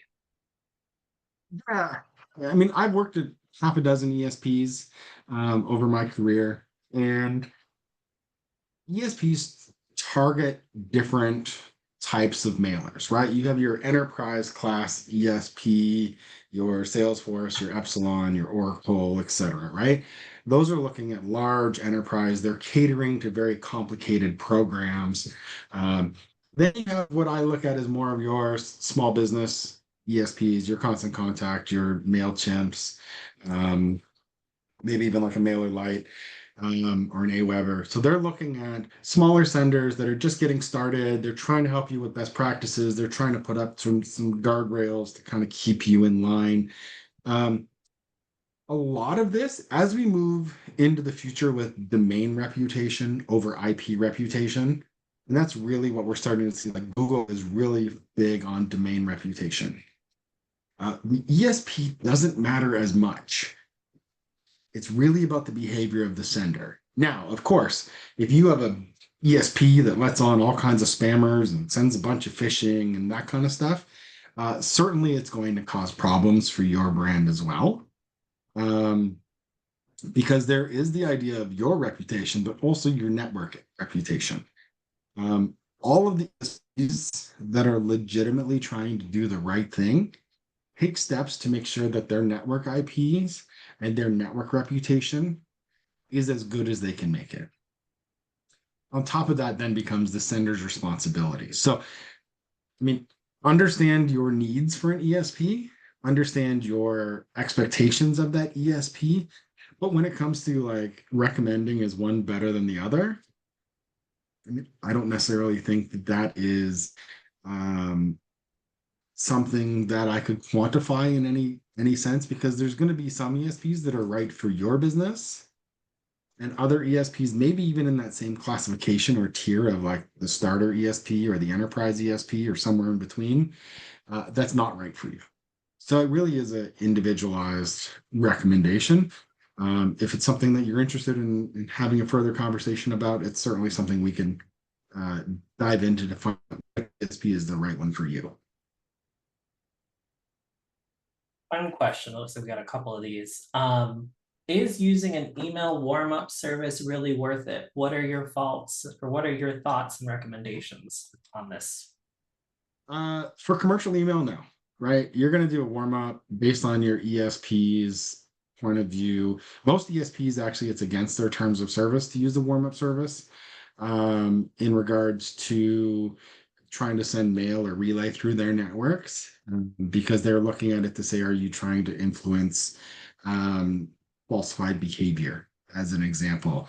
Yeah, I mean, I've worked at half a dozen ESPs over my career, and ESPs target different types of mailers, right? You have your enterprise class ESP, your Salesforce, your Epsilon, your Oracle, etc., right? Those are looking at large enterprise. They're catering to very complicated programs. Then you have what I look at as more of your small business ESPs, your Constant Contact, your MailChimps, maybe even like a MailerLite or an Aweber. So they're looking at smaller senders that are just getting started. They're trying to help you with best practices. They're trying to put up some guardrails to kind of keep you in line. A lot of this, as we move into the future with domain reputation over IP reputation, and that's really what we're starting to see. Like Google is really big on domain reputation. The ESP doesn't matter as much. It's really about the behavior of the sender. Now, of course, if you have a ESP that lets on all kinds of spammers and sends a bunch of phishing and that kind of stuff, certainly it's going to cause problems for your brand as well. Because there is the idea of your reputation, but also your network reputation. All of these that are legitimately trying to do the right thing take steps to make sure that their network IPs and their network reputation is as good as they can make it. On top of that, then becomes the sender's responsibility. So, I mean, understand your needs for an ESP, understand your expectations of that ESP. But when it comes to like recommending is one better than the other, I mean, I don't necessarily think that that is something that I could quantify in any sense, because there's going to be some ESPs that are right for your business and other ESPs, maybe even in that same classification or tier of like the starter ESP or the enterprise ESP or somewhere in between, that's not right for you. So it really is an individualized recommendation. If it's something that you're interested in having a further conversation about, it's certainly something we can dive into to find what ESP is the right one for you. Fun question. Looks like we got a couple of these. Is using an email warm-up service really worth it? What are your faults, or what are your thoughts and recommendations on this? For commercial email, no, right? You're going to do a warm-up based on your ESP's point of view. Most ESPs, actually, it's against their terms of service to use the warm-up service in regards to trying to send mail or relay through their networks, because they're looking at it to say, are you trying to influence falsified behavior, as an example.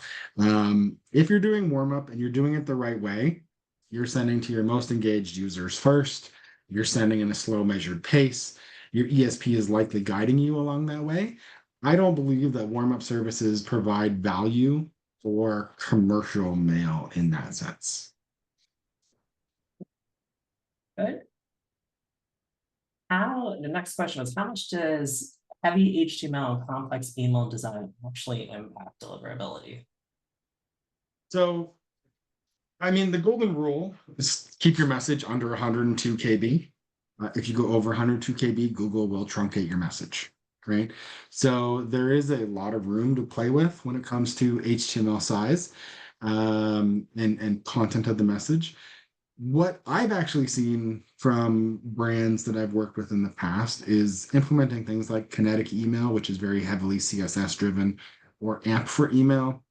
If you're doing warm up and you're doing it the right way, you're sending to your most engaged users first, you're sending in a slow measured pace, your ESP is likely guiding you along that way. I don't believe that warm up services provide value for commercial mail in that sense. Good. The next question is, how much does heavy HTML and complex email design actually impact deliverability? So, I mean, the golden rule is keep your message under 102 KB. If you go over 102 KB, Google will truncate your message, right? So there is a lot of room to play with when it comes to HTML size and content of the message. What I've actually seen from brands that I've worked with in the past is implementing things like kinetic email, which is very heavily CSS driven, or AMP for email,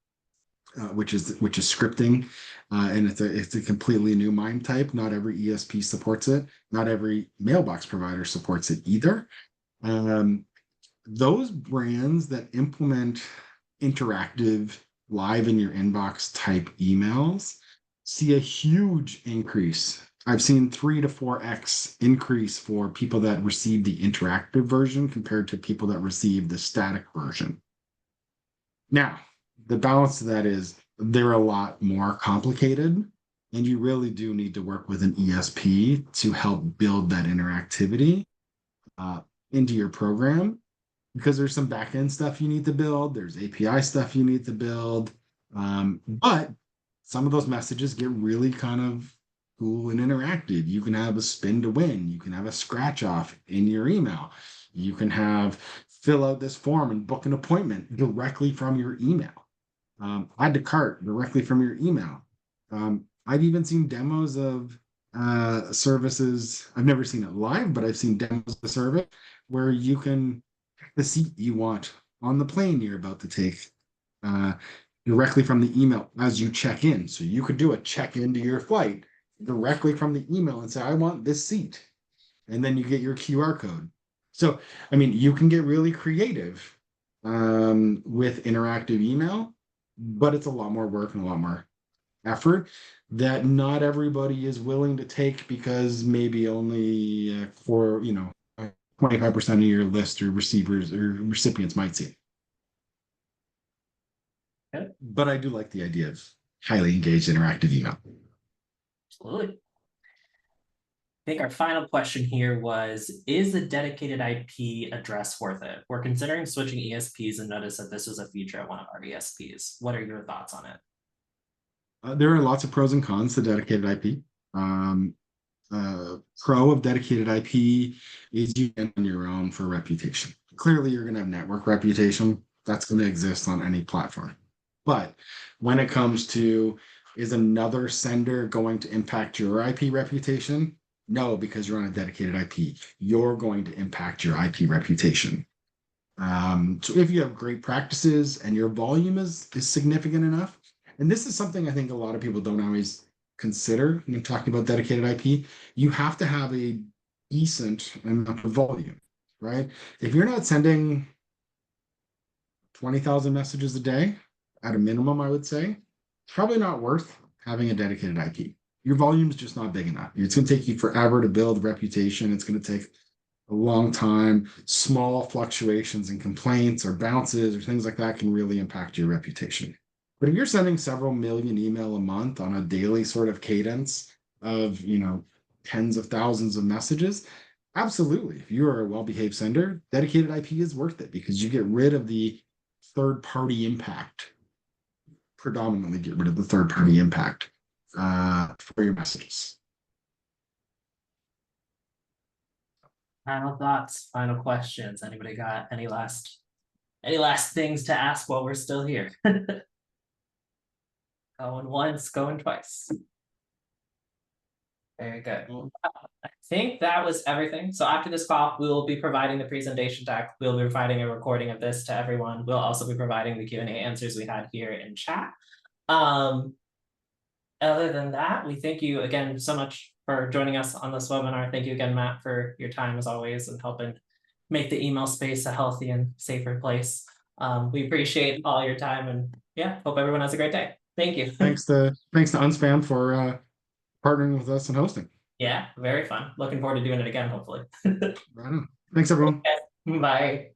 which is scripting, and it's a completely new MIME type. Not every ESP supports it. Not every mailbox provider supports it either. Those brands that implement interactive live in your inbox type emails see a huge increase. I've seen 3 to 4x increase for people that receive the interactive version compared to people that receive the static version. Now, the balance to that is they're a lot more complicated, and you really do need to work with an ESP to help build that interactivity into your program, because there's some backend stuff you need to build, there's API stuff you need to build, but some of those messages get really kind of cool and interactive. You can have a spin to win. You can have a scratch off in your email. You can have fill out this form and book an appointment directly from your email. Add to cart directly from your email. I've even seen demos of services. I've never seen it live, but I've seen demos of service where you can pick the seat you want on the plane you're about to take directly from the email as you check in. So you could do a check into your flight directly from the email and say, I want this seat. And then you get your QR code. So, I mean, you can get really creative with interactive email, but it's a lot more work and a lot more effort that not everybody is willing to take, because maybe only for, 25% of your list or receivers or recipients might see it. Okay. But I do like the idea of highly engaged interactive email. Absolutely. I think our final question here was, is a dedicated IP address worth it? We're considering switching ESPs and noticed that this was a feature at one of our ESPs. What are your thoughts on it? There are lots of pros and cons to dedicated IP. Pro of dedicated IP is you get on your own for reputation. Clearly, you're going to have network reputation. That's going to exist on any platform. But when it comes to, is another sender going to impact your IP reputation? No, because you're on a dedicated IP, you're going to impact your IP reputation. So if you have great practices and your volume is significant enough, and this is something I think a lot of people don't always consider when talking about dedicated IP, you have to have a decent amount of volume, right? If you're not sending 20,000 messages a day at a minimum, I would say, it's probably not worth having a dedicated IP. Your volume's just not big enough. It's going to take you forever to build reputation. It's going to take a long time. Small fluctuations in complaints or bounces or things like that can really impact your reputation. But if you're sending several million email a month on a daily sort of cadence of, tens of thousands of messages, absolutely. If you are a well-behaved sender, dedicated IP is worth it because you get rid of the third-party impact, predominantly get rid of the third-party impact for your messages. Final thoughts, final questions. Anybody got any last things to ask while we're still here? Going once, going twice. Very good. I think that was everything. So after this call, we will be providing the presentation deck. We'll be providing a recording of this to everyone. We'll also be providing the Q&A answers we had here in chat. Other than that, we thank you again so much for joining us on this webinar. Thank you again, Matt, for your time as always and helping make the email space a healthy and safer place. We appreciate all your time and yeah, hope everyone has a great day. Thank you. Thanks to Unspam for partnering with us and hosting. Yeah, very fun. Looking forward to doing it again, hopefully. Right on. Thanks, everyone. Okay. Bye.